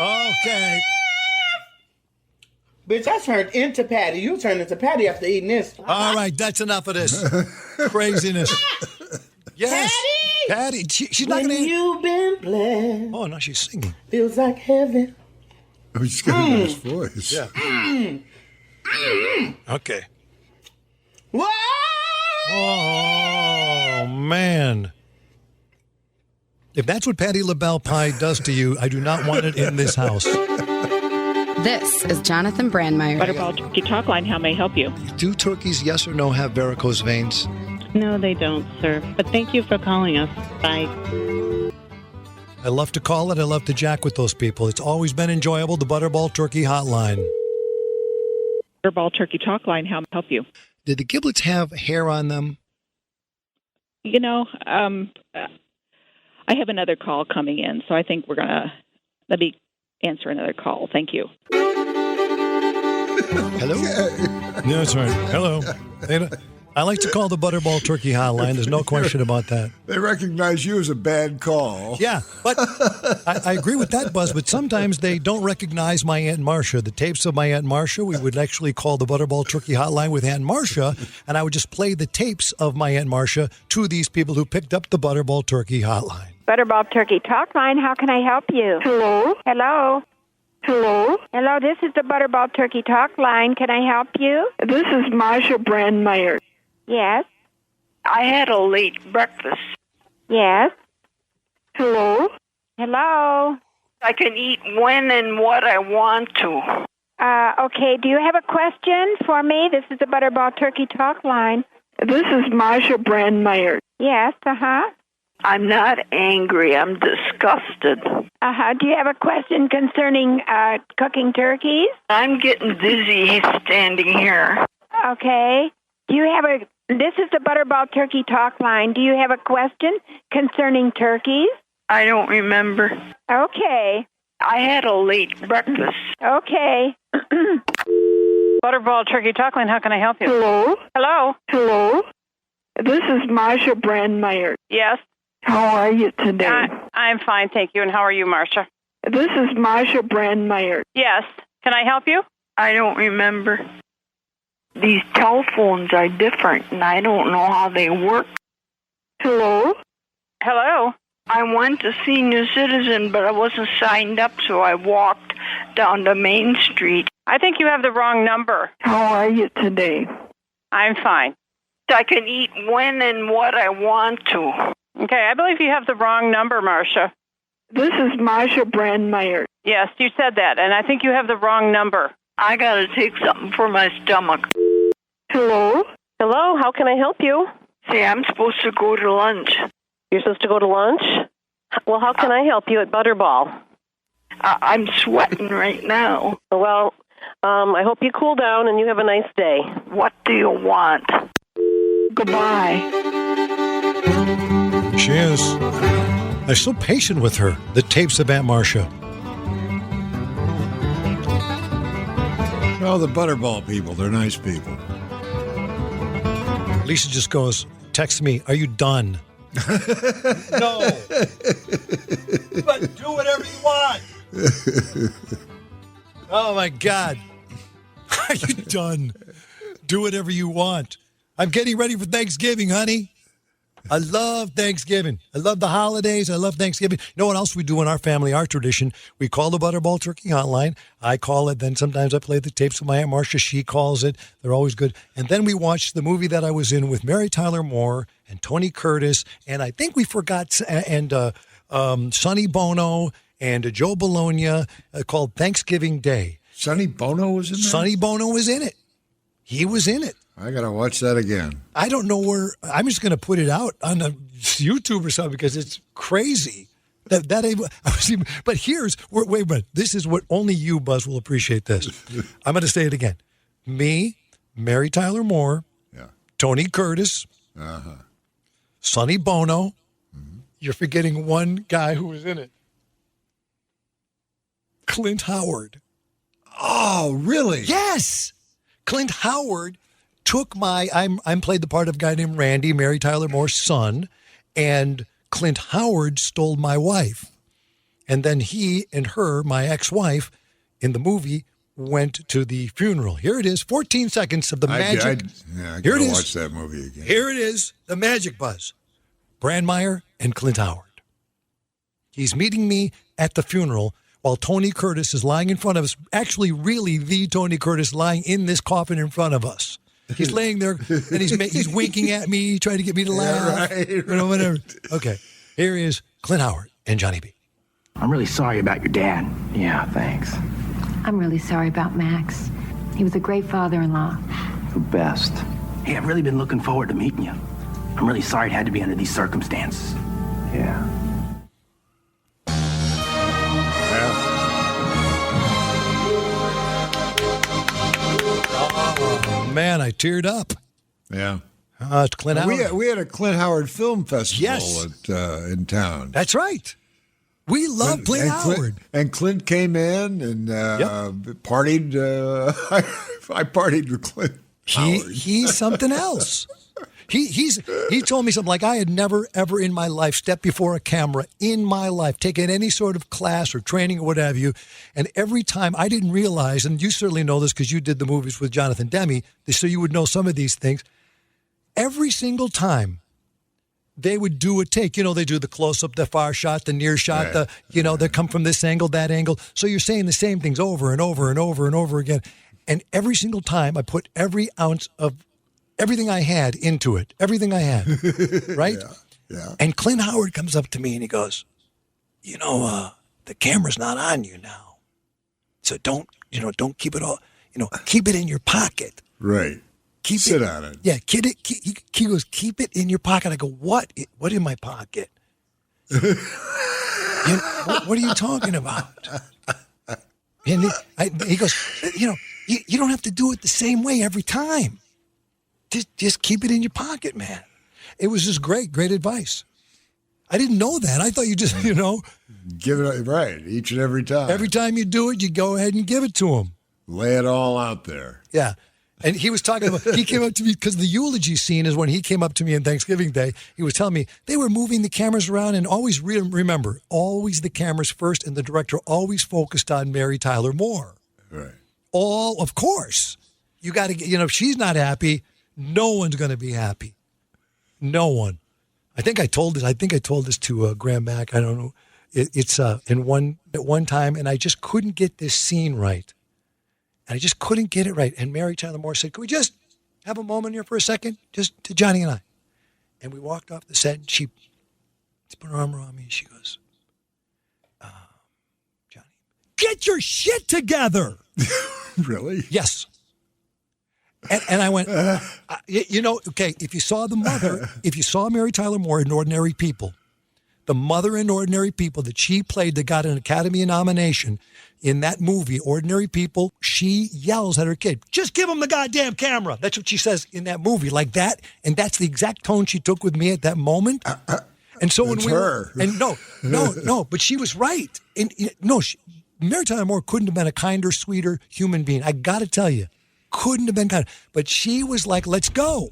Speaker 2: Okay.
Speaker 12: Bitch, I turned into Patty. You turned into Patty after eating this.
Speaker 2: All right, that's enough of this craziness. Yes, Patty. She's not going to.
Speaker 12: You've been blessed.
Speaker 2: Oh no, she's singing.
Speaker 12: Feels like heaven.
Speaker 1: Oh, she's got a nice voice.
Speaker 2: Yeah. Okay.
Speaker 12: Whoa!
Speaker 2: Oh man. If that's what Patti LaBelle pie does to you, I do not want it in this house.
Speaker 6: This is Jonathan Brandmeier.
Speaker 15: Butterball Turkey Hotline, how may I help you?
Speaker 2: Do turkeys, yes or no, have varicose veins?
Speaker 15: No, they don't, sir. But thank you for calling us. Bye.
Speaker 2: I love to call it. I love to jack with those people. It's always been enjoyable. The Butterball Turkey Hotline.
Speaker 15: Butterball Turkey Hotline, how may I help you?
Speaker 2: Did the giblets have hair on them?
Speaker 15: You know, I have another call coming in, so I think we're going to let me answer another call. Thank you.
Speaker 2: Hello? No, that's right. Hello. I like to call the Butterball Turkey Hotline. There's no question about that.
Speaker 1: They recognize you as a bad call.
Speaker 2: Yeah, but I agree with that, Buzz, but sometimes they don't recognize my Aunt Marcia. The tapes of my Aunt Marcia, we would actually call the Butterball Turkey Hotline with Aunt Marcia, and I would just play the tapes of my Aunt Marcia to these people who picked up the Butterball Turkey Hotline.
Speaker 16: Butterball Turkey Hotline, how can I help you?
Speaker 11: Hello?
Speaker 16: Hello?
Speaker 11: Hello?
Speaker 16: Hello, this is the Butterball Turkey Hotline. Can I help you?
Speaker 11: This is Marsha Brandmeier.
Speaker 16: Yes.
Speaker 11: I had a late breakfast.
Speaker 16: Yes.
Speaker 11: Hello?
Speaker 16: Hello?
Speaker 11: I can eat when and what I want to.
Speaker 16: Okay, do you have a question for me? This is the Butterball Turkey Hotline.
Speaker 11: This is Marsha Brandmeier.
Speaker 16: Yes, uh-huh.
Speaker 11: I'm not angry. I'm disgusted.
Speaker 16: Uh-huh. Do you have a question concerning cooking turkeys?
Speaker 11: I'm getting dizzy standing here.
Speaker 16: Okay. Do you have this is the Butterball Turkey Hotline. Do you have a question concerning turkeys?
Speaker 11: I don't remember.
Speaker 16: Okay.
Speaker 11: I had a late breakfast.
Speaker 16: Okay.
Speaker 15: Butterball Turkey Hotline, how can I help you?
Speaker 11: Hello?
Speaker 15: Hello?
Speaker 11: Hello? This is Marsha Brandmeier.
Speaker 15: Yes?
Speaker 11: How are you today?
Speaker 15: I'm fine, thank you. And how are you, Marcia?
Speaker 11: This is Marsha Brandmeier.
Speaker 15: Yes. Can I help you?
Speaker 11: I don't remember. These telephones are different, and I don't know how they work. Hello?
Speaker 15: Hello?
Speaker 11: I went to Senior Citizen, but I wasn't signed up, so I walked down to Main Street.
Speaker 15: I think you have the wrong number.
Speaker 11: How are you today?
Speaker 15: I'm fine.
Speaker 11: I can eat when and what I want to.
Speaker 15: Okay, I believe you have the wrong number, Marcia.
Speaker 11: This is Marsha Brandmeier.
Speaker 15: Yes, you said that, and I think you have the wrong number.
Speaker 11: I gotta take something for my stomach. Hello?
Speaker 15: Hello, how can I help you?
Speaker 11: Say, I'm supposed to go to lunch.
Speaker 15: You're supposed to go to lunch? Well, how can I help you at Butterball?
Speaker 11: I'm sweating right now.
Speaker 15: Well, I hope you cool down and you have a nice day.
Speaker 11: What do you want? Goodbye.
Speaker 2: She is. I'm so patient with her. The tapes of Aunt Marcia.
Speaker 1: Well, the Butterball people, they're nice people.
Speaker 2: Lisa just goes, text me, are you done? No. But do whatever you want. Oh, my God. Are you done? Do whatever you want. I'm getting ready for Thanksgiving, honey. I love Thanksgiving. I love the holidays. I love Thanksgiving. You know what else we do in our family, our tradition? We call the Butterball Turkey Hotline. I call it. Then sometimes I play the tapes with my Aunt Marcia. She calls it. They're always good. And then we watch the movie that I was in with Mary Tyler Moore and Tony Curtis. And I think we forgot, Sonny Bono and Joe Bologna, called Thanksgiving Day.
Speaker 1: Sonny Bono was in there?
Speaker 2: Sonny Bono was in it. He was in it.
Speaker 1: I got to watch that again.
Speaker 2: I don't know where. I'm just going to put it out on YouTube or something because it's crazy. But here's wait a minute. This is what only you, Buzz, will appreciate. This. I'm going to say it again. Me, Mary Tyler Moore, Tony Curtis, Sonny Bono. Mm-hmm. You're forgetting one guy who was in it. Clint Howard.
Speaker 1: Oh, really?
Speaker 2: Yes. Clint Howard took I'm played the part of a guy named Randy, Mary Tyler Moore's son, and Clint Howard stole my wife. And then he and her, my ex-wife, in the movie, went to the funeral. Here it is, 14 seconds of the magic.
Speaker 1: I
Speaker 2: Here it
Speaker 1: gotta
Speaker 2: is.
Speaker 1: watch that movie again.
Speaker 2: Here it is, the magic buzz. Brandmeier and Clint Howard. He's meeting me at the funeral while Tony Curtis is lying in front of us. Actually, really, the Tony Curtis lying in this coffin in front of us. He's laying there, and he's winking at me, trying to get me to laugh.
Speaker 1: Yeah, right.
Speaker 2: You know, whatever. Okay, here is Clint Howard and Johnny B.
Speaker 4: I'm really sorry about your dad. Yeah, thanks.
Speaker 19: I'm really sorry about Max. He was a great father-in-law.
Speaker 4: The best. Hey, I've really been looking forward to meeting you. I'm really sorry it had to be under these circumstances. Yeah.
Speaker 2: Oh, man, I teared up.
Speaker 1: Yeah.
Speaker 2: It's Clint Howard.
Speaker 1: We had a Clint Howard Film Festival in town.
Speaker 2: That's right. We love Clint Howard.
Speaker 1: And Clint came in and partied. I partied with Clint Howard.
Speaker 2: He's something else. He told me something like, I had never, ever in my life stepped before a camera in my life, taken any sort of class or training or what have you. And every time I didn't realize, and you certainly know this because you did the movies with Jonathan Demme, so you would know some of these things. Every single time they would do a take, they do the close-up, the far shot, the near shot, they come from this angle, that angle. So you're saying the same things over and over and over and over again. And every single time I put every ounce of everything I had into it, everything I had, right?
Speaker 1: Yeah.
Speaker 2: And Clint Howard comes up to me and he goes, the camera's not on you now. So don't keep it all, keep it in your pocket.
Speaker 1: Right. Sit on it.
Speaker 2: Yeah, he goes, keep it in your pocket. I go, what? What in my pocket? What are you talking about? And he goes, you don't have to do it the same way every time. Just keep it in your pocket, man. It was just great advice. I didn't know that. I thought you just,
Speaker 1: give it right each and every time.
Speaker 2: Every time you do it, you go ahead and give it to him.
Speaker 1: Lay it all out there.
Speaker 2: Yeah. And he was talking about, he came up to me because the eulogy scene is when he came up to me on Thanksgiving Day. He was telling me they were moving the cameras around and always remember, always the cameras first and the director always focused on Mary Tyler Moore.
Speaker 1: Right.
Speaker 2: Of course. You got to get, if she's not happy, no one's going to be happy. No one. I think I told this to Graham Mack. I don't know. It's at one time, and I just couldn't get this scene right. And I just couldn't get it right. And Mary Tyler Moore said, "Can we just have a moment here for a second, just to Johnny and I?" And we walked off the set, and she put her arm around me, and she goes, "Johnny, get your shit together."
Speaker 1: Really?
Speaker 2: Yes. And I went, okay, if you saw the mother, if you saw Mary Tyler Moore in Ordinary People, the mother in Ordinary People that she played that got an Academy nomination in that movie, Ordinary People, she yells at her kid, "Just give him the goddamn camera." That's what she says in that movie, like that. And that's the exact tone she took with me at that moment. And so when but she was right. And Mary Tyler Moore couldn't have been a kinder, sweeter human being. I got to tell you. Couldn't have been kind. But she was like, "Let's go.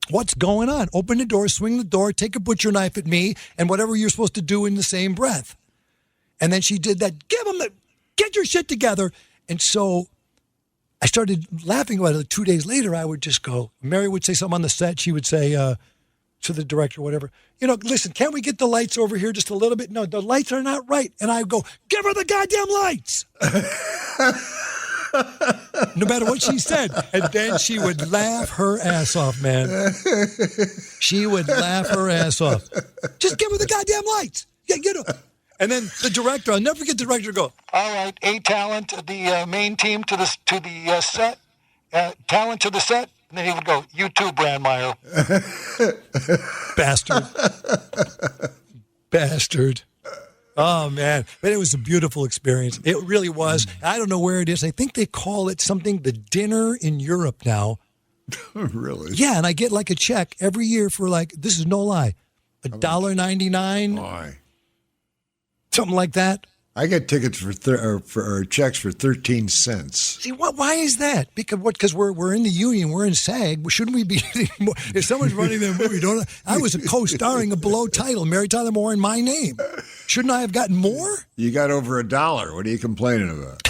Speaker 2: What's going on? Open the door, swing the door, take a butcher knife at me, and whatever you're supposed to do in the same breath." And then she did that. Get your shit together. And so I started laughing about it. 2 days later, I would just go, Mary would say something on the set. She would say to the director, whatever, "Listen, can't we get the lights over here just a little bit?" "No, the lights are not right." And I would go, "Give her the goddamn lights." No matter what she said. And then she would laugh her ass off, man. She would laugh her ass off. "Just give her the goddamn lights. Yeah, get her." And then the director, I'll never forget the director go, "All right, talent, the main team to the set, talent to the set." And then he would go, "You too, Brandmeier." Bastard. Oh, man. But it was a beautiful experience. It really was. I don't know where it is. I think they call it something, the dinner in Europe now.
Speaker 1: Really?
Speaker 2: Yeah, and I get like a check every year for this is no lie, $1.99.
Speaker 1: Why?
Speaker 2: Something like that.
Speaker 1: I get tickets for checks for 13 cents.
Speaker 2: See, why is that? Because we're in the union, we're in SAG. Shouldn't we be getting more? If someone's running their movie, I was a co-starring a below title, Mary Tyler Moore in my name. Shouldn't I have gotten more?
Speaker 1: You got over $1. What are you complaining about?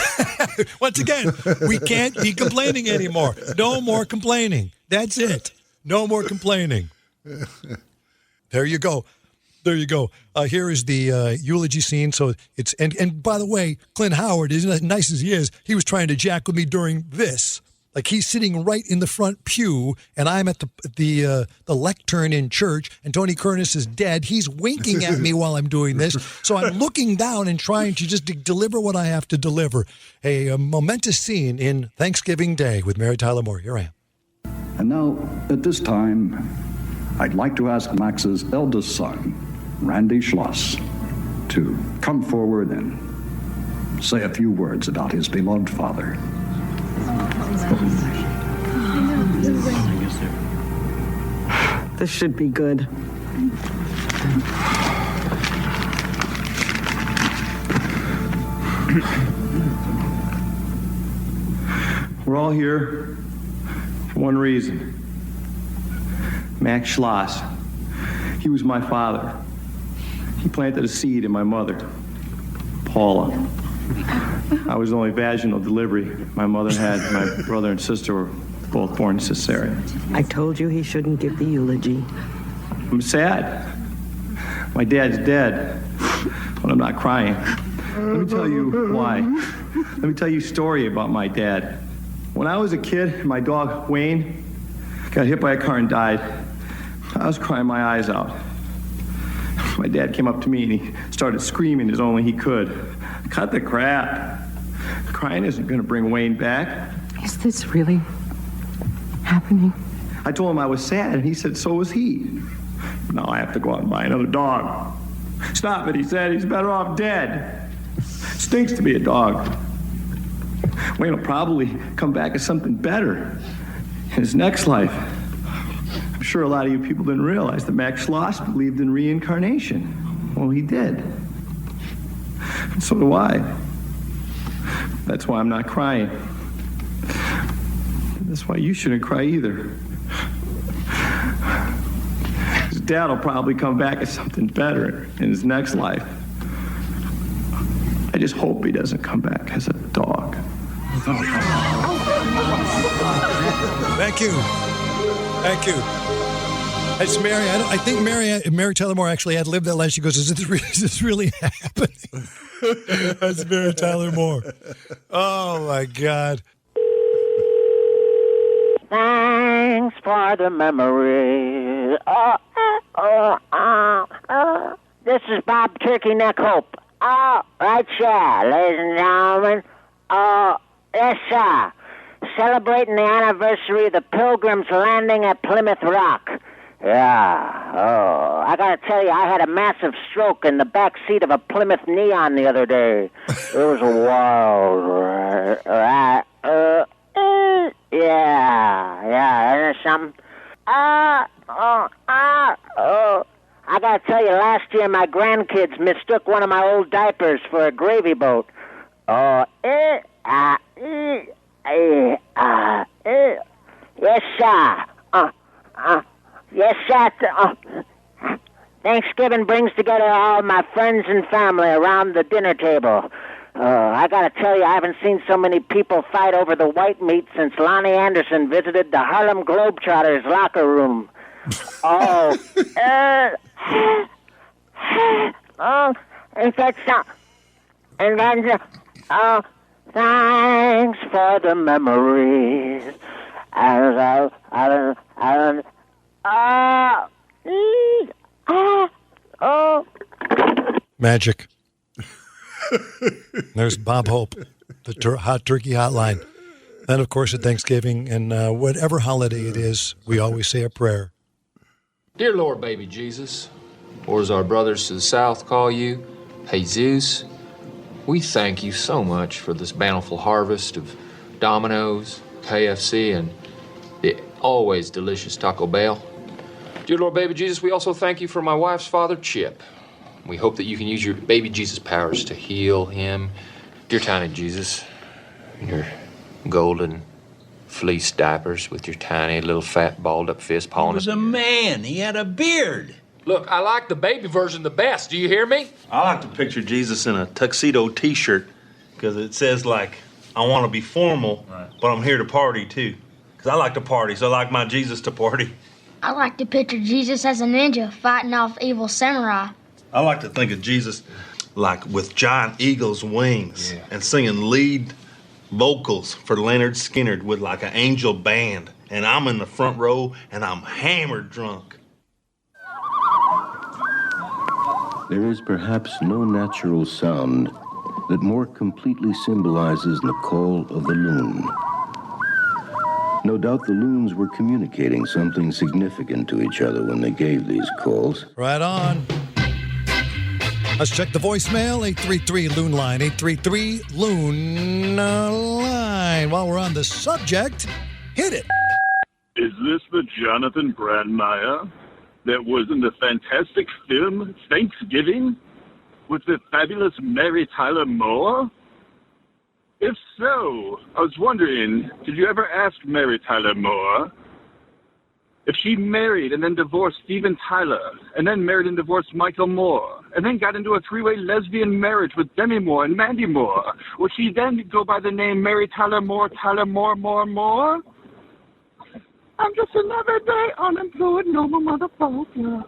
Speaker 2: Once again, we can't be complaining anymore. No more complaining. That's it. No more complaining. There you go. There you go. Here is the eulogy scene. So it's and by the way, Clint Howard, as nice as he is, he was trying to jack with me during this. Like he's sitting right in the front pew, and I'm at the lectern in church, and Tony Curtis is dead. He's winking at me while I'm doing this. So I'm looking down and trying to just deliver what I have to deliver. A momentous scene in Thanksgiving Day with Mary Tyler Moore. Here I am.
Speaker 20: And now, at this time, I'd like to ask Max's eldest son, Randy Schloss, to come forward and say a few words about his beloved father.
Speaker 21: This should be good.
Speaker 22: We're all here for one reason. Max Schloss. He was my father. He planted a seed in my mother, Paula. I was the only vaginal delivery my mother had. My brother and sister were both born cesarean.
Speaker 21: I told you he shouldn't give the eulogy.
Speaker 22: I'm sad. My dad's dead, but I'm not crying. Let me tell you why. Let me tell you a story about my dad. When I was a kid, my dog, Wayne, got hit by a car and died. I was crying my eyes out. My dad came up to me and he started screaming as only he could. Cut the crap. Crying isn't going to bring Wayne back.
Speaker 21: Is this really happening?
Speaker 22: I told him I was sad, and he said so was he. Now I have to go out and buy another dog. Stop it, he said. He's better off dead. Stinks to be a dog. Wayne will probably come back as something better in his next life. I'm sure a lot of you people didn't realize that Max Schloss believed in reincarnation. Well, he did. And so do I. That's why I'm not crying. That's why you shouldn't cry either. His dad will probably come back as something better in his next life. I just hope he doesn't come back as a dog.
Speaker 2: Thank you. Thank you. It's Mary. I think Mary Tyler Moore actually had lived that line. She goes, is this really happening? That's Mary Tyler Moore. Oh, my God.
Speaker 24: Thanks for the memory. This is Bob Turkey Neck Hope. Right, sir, ladies and gentlemen. Yes, sir. Celebrating the anniversary of the Pilgrims landing at Plymouth Rock. Yeah. I gotta tell you, I had a massive stroke in the back seat of a Plymouth Neon the other day. It was a wild ride. Yeah, isn't it something? I gotta tell you, last year my grandkids mistook one of my old diapers for a gravy boat. Yes, sir. Yes, sir. Thanksgiving brings together all my friends and family around the dinner table. I gotta tell you, I haven't seen so many people fight over the white meat since Lonnie Anderson visited the Harlem Globetrotters locker room. Ain't that something? And then, thanks for the memories.
Speaker 2: Magic. There's Bob Hope, the Hot Turkey Hotline. Then, of course, at Thanksgiving and whatever holiday it is, we always say a prayer.
Speaker 25: Dear Lord, baby Jesus, or as our brothers to the south call you, Jesus, we thank you so much for this bountiful harvest of Domino's, KFC, and the always delicious Taco Bell. Dear Lord, baby Jesus, we also thank you for my wife's father, Chip. We hope that you can use your baby Jesus powers to heal him. Dear tiny Jesus, in your golden fleece diapers with your tiny little fat balled up fist pawing.
Speaker 5: He was a man. He had a beard.
Speaker 25: Look, I like the baby version the best. Do you hear me?
Speaker 7: I like to picture Jesus in a tuxedo T-shirt because it says, like, I want to be formal, but I'm here to party, too. Because I like to party, so I like my Jesus to party.
Speaker 8: I like to picture Jesus as a ninja fighting off evil samurai.
Speaker 7: I like to think of Jesus, like, with giant eagle's wings and singing lead vocals for Leonard Skinner with, like, an angel band. And I'm in the front row, and I'm hammered drunk.
Speaker 17: There is perhaps no natural sound that more completely symbolizes the call of the loon. No doubt the loons were communicating something significant to each other when they gave these calls.
Speaker 2: Right on. Let's check the voicemail, 833-LOON line, 833-LOON line. While we're on the subject, hit it.
Speaker 23: Is this the Jonathan Brandmeier that was in the fantastic film Thanksgiving with the fabulous Mary Tyler Moore? If so, I was wondering, did you ever ask Mary Tyler Moore if she married and then divorced Steven Tyler, and then married and divorced Michael Moore, and then got into a three-way lesbian marriage with Demi Moore and Mandy Moore, would she then go by the name Mary Tyler Moore, Moore? I'm just another day unemployed, normal motherfucker.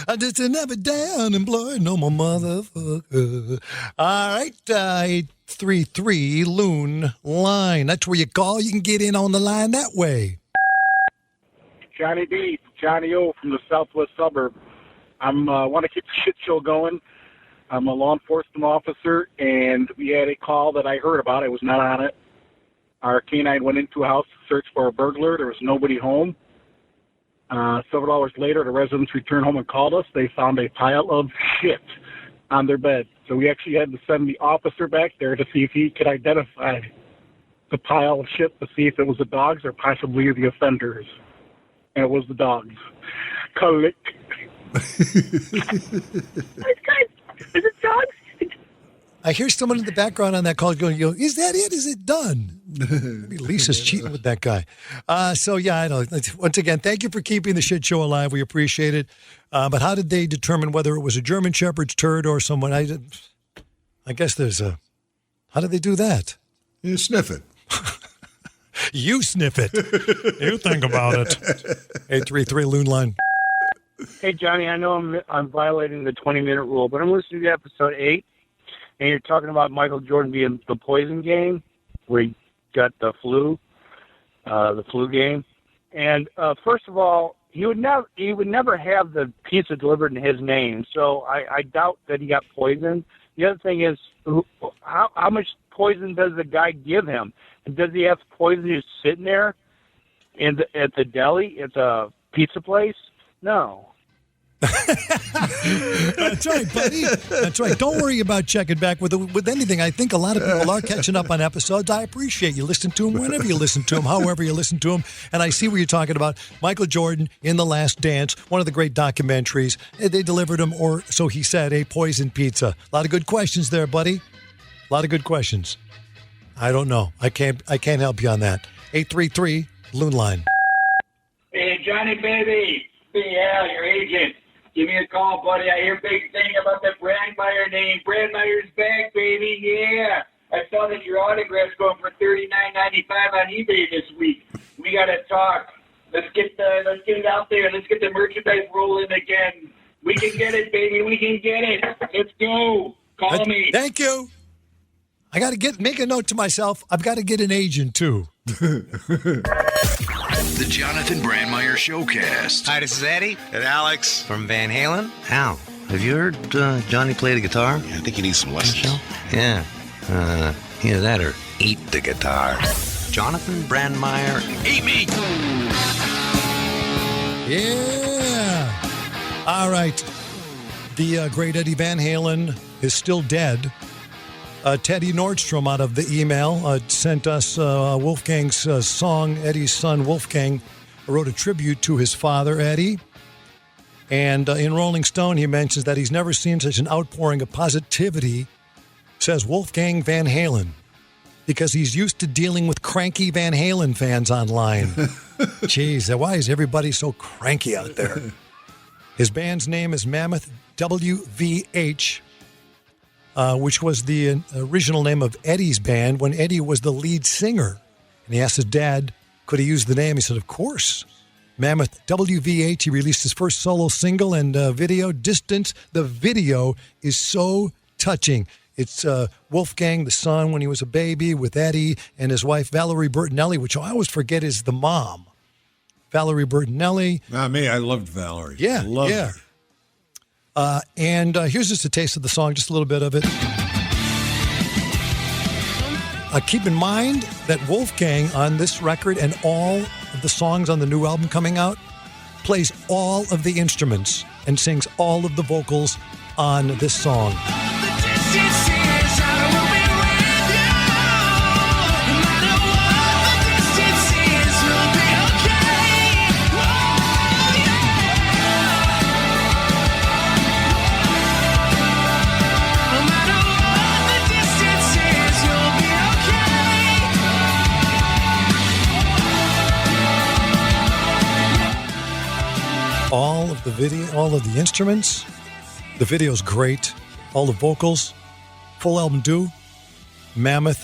Speaker 2: I'm just another day unemployed, normal motherfucker. All right, 833-LOON line. That's where you call. You can get in on the line that way.
Speaker 26: Johnny D, Johnny O from the southwest suburb. I want to keep the shit show going. I'm a law enforcement officer, and we had a call that I heard about. I was not on it. Our canine went into a house to search for a burglar. There was nobody home. Several hours later, the residents returned home and called us. They found a pile of shit on their bed. So we actually had to send the officer back there to see if he could identify the pile of shit, to see if it was the dogs or possibly the offenders. And it was the dogs. Click. Is it dogs?
Speaker 2: I hear someone in the background on that call going, is that it? Is it done? Maybe Lisa's cheating with that guy. So, yeah, I know. Once again, thank you for keeping the shit show alive. We appreciate it. But how did they determine whether it was a German Shepherd's turd or someone? I guess there's a... How did they do that?
Speaker 1: You sniff it.
Speaker 2: You sniff it. You think about it. 833-LOON line.
Speaker 26: Hey, Johnny, I know I'm violating the 20-minute rule, but I'm listening to episode 8. And you're talking about Michael Jordan being the poison game, where he got the flu game. And first of all, he would never have the pizza delivered in his name. So I doubt that he got poisoned. The other thing is, how much poison does the guy give him? And does he have poison just sitting there at the deli, at the pizza place? No.
Speaker 2: That's right, buddy. That's right. Don't worry about checking back with anything. I think a lot of people are catching up on episodes. I appreciate you listen to them whenever you listen to them, however you listen to them. And I see what you're talking about. Michael Jordan in The Last Dance, one of the great documentaries. They delivered him, or so he said, a poison pizza. A lot of good questions there, buddy. A lot of good questions. I don't know. I can't help you on that. 833-LOON line.
Speaker 26: Hey, Johnny, baby. Yeah, your agent. Give me a call, buddy. I hear big thing about the Brandmeier name. Brandmeier's back, baby. Yeah. I saw that your autograph's going for $39.95 on eBay this week. We gotta talk. Let's get it out there. Let's get the merchandise rolling again. We can get it, baby. We can get it. Let's go. Call me.
Speaker 2: Thank you. I got to make a note to myself. I've got to get an agent too.
Speaker 9: The Jonathan Brandmeier Showcast.
Speaker 27: Hi, this is Eddie and Alex from Van Halen. Al, have you heard Johnny play the guitar?
Speaker 9: Yeah, I think he needs some lessons.
Speaker 27: Yeah. Either that or eat the guitar. Jonathan Brandmeier, eat me!
Speaker 2: Yeah. All right. The great Eddie Van Halen is still dead. Teddy Nordstrom, out of the email, sent us Wolfgang's song. Eddie's son, Wolfgang, wrote a tribute to his father, Eddie. And in Rolling Stone, he mentions that he's never seen such an outpouring of positivity, says Wolfgang Van Halen, because he's used to dealing with cranky Van Halen fans online. Jeez, why is everybody so cranky out there? His band's name is Mammoth WVH, which was the original name of Eddie's band when Eddie was the lead singer. And he asked his dad, could he use the name? He said, of course. Mammoth WVH, he released his first solo single and video, Distance. The video is so touching. It's Wolfgang, the son, when he was a baby, with Eddie and his wife, Valerie Bertinelli, which I always forget is the mom. Valerie Bertinelli.
Speaker 1: Not me. I loved Valerie.
Speaker 2: Yeah,
Speaker 1: loved her.
Speaker 2: And here's just a taste of the song, just a little bit of it. Keep in mind that Wolfgang on this record and all of the songs on the new album coming out plays all of the instruments and sings all of the vocals on this song. All of the video, all of the instruments. The video's great. All the vocals. Full album due. Mammoth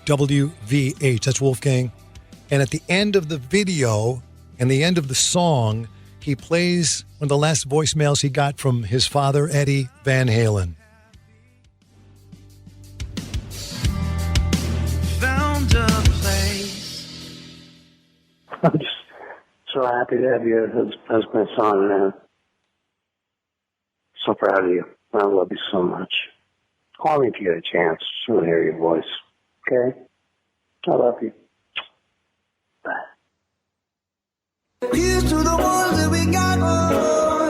Speaker 2: WVH. That's Wolfgang. And at the end of the video and the end of the song, he plays one of the last voicemails he got from his father, Eddie Van Halen.
Speaker 3: Found a place.
Speaker 6: I'm just so happy to have you as my son, man. So proud of you. I love you so much. Call me if you get a chance. Just want to hear your voice. Okay? I love you. Bye.
Speaker 3: Here's to the ones that we got.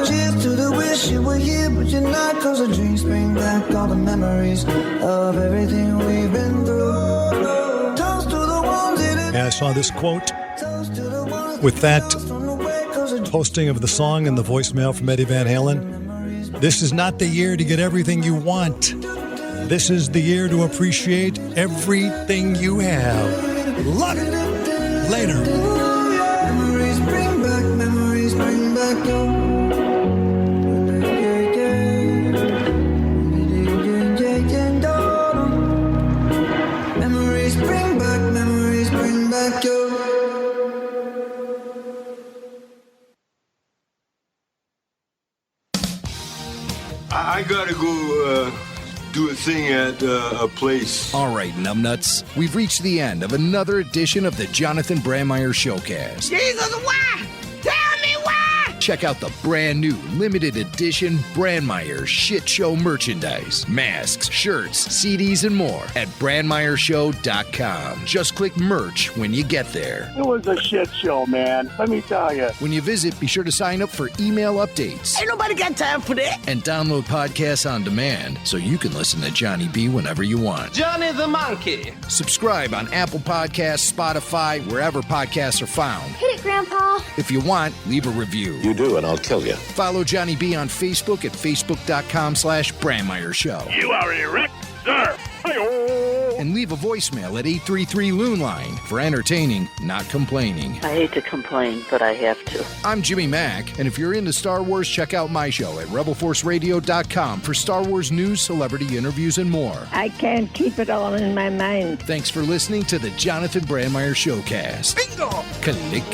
Speaker 3: Cheers to the wish you were here, but you're not. Cause the dreams bring back all the memories of everything we've been through. Toast to the ones that...
Speaker 2: And I saw this quote with that posting of the song and the voicemail from Eddie Van Halen. This is not the year to get everything you want. This is the year to appreciate everything you have. Love it. Later.
Speaker 3: Memories bring back your... Memories bring back your...
Speaker 10: I gotta go do a thing at a place.
Speaker 9: All right, numbnuts. We've reached the end of another edition of the Jonathan Brandmeier Showcast.
Speaker 3: Jesus, why? Tell me why!
Speaker 9: Check out the brand new limited edition Brandmeier Shit Show merchandise. Masks, shirts, CDs, and more at BrandmeierShow.com. Just click merch when you get there.
Speaker 22: It was a shit show, man. Let me tell you.
Speaker 9: When you visit, be sure to sign up for email updates.
Speaker 3: Ain't nobody got time for that.
Speaker 9: And download podcasts on demand so you can listen to Johnny B whenever you want.
Speaker 3: Johnny the Monkey.
Speaker 9: Subscribe on Apple Podcasts, Spotify, wherever podcasts are found.
Speaker 8: Hit it, Grandpa.
Speaker 9: If you want, leave a review.
Speaker 27: You do, and I'll kill you.
Speaker 9: Follow Johnny B on Facebook at facebook.com/Brandmeier Show.
Speaker 23: You are erect, sir.
Speaker 9: And leave a voicemail at 833-LOON line for entertaining, not complaining.
Speaker 12: I hate to complain, but I have to.
Speaker 9: I'm Jimmy Mack, and if you're into Star Wars, check out my show at RebelForceRadio.com for Star Wars news, celebrity interviews, and more.
Speaker 16: I can't keep it all in my mind.
Speaker 9: Thanks for listening to the Jonathan Brandmeier Showcast.
Speaker 3: Bingo!
Speaker 9: Click.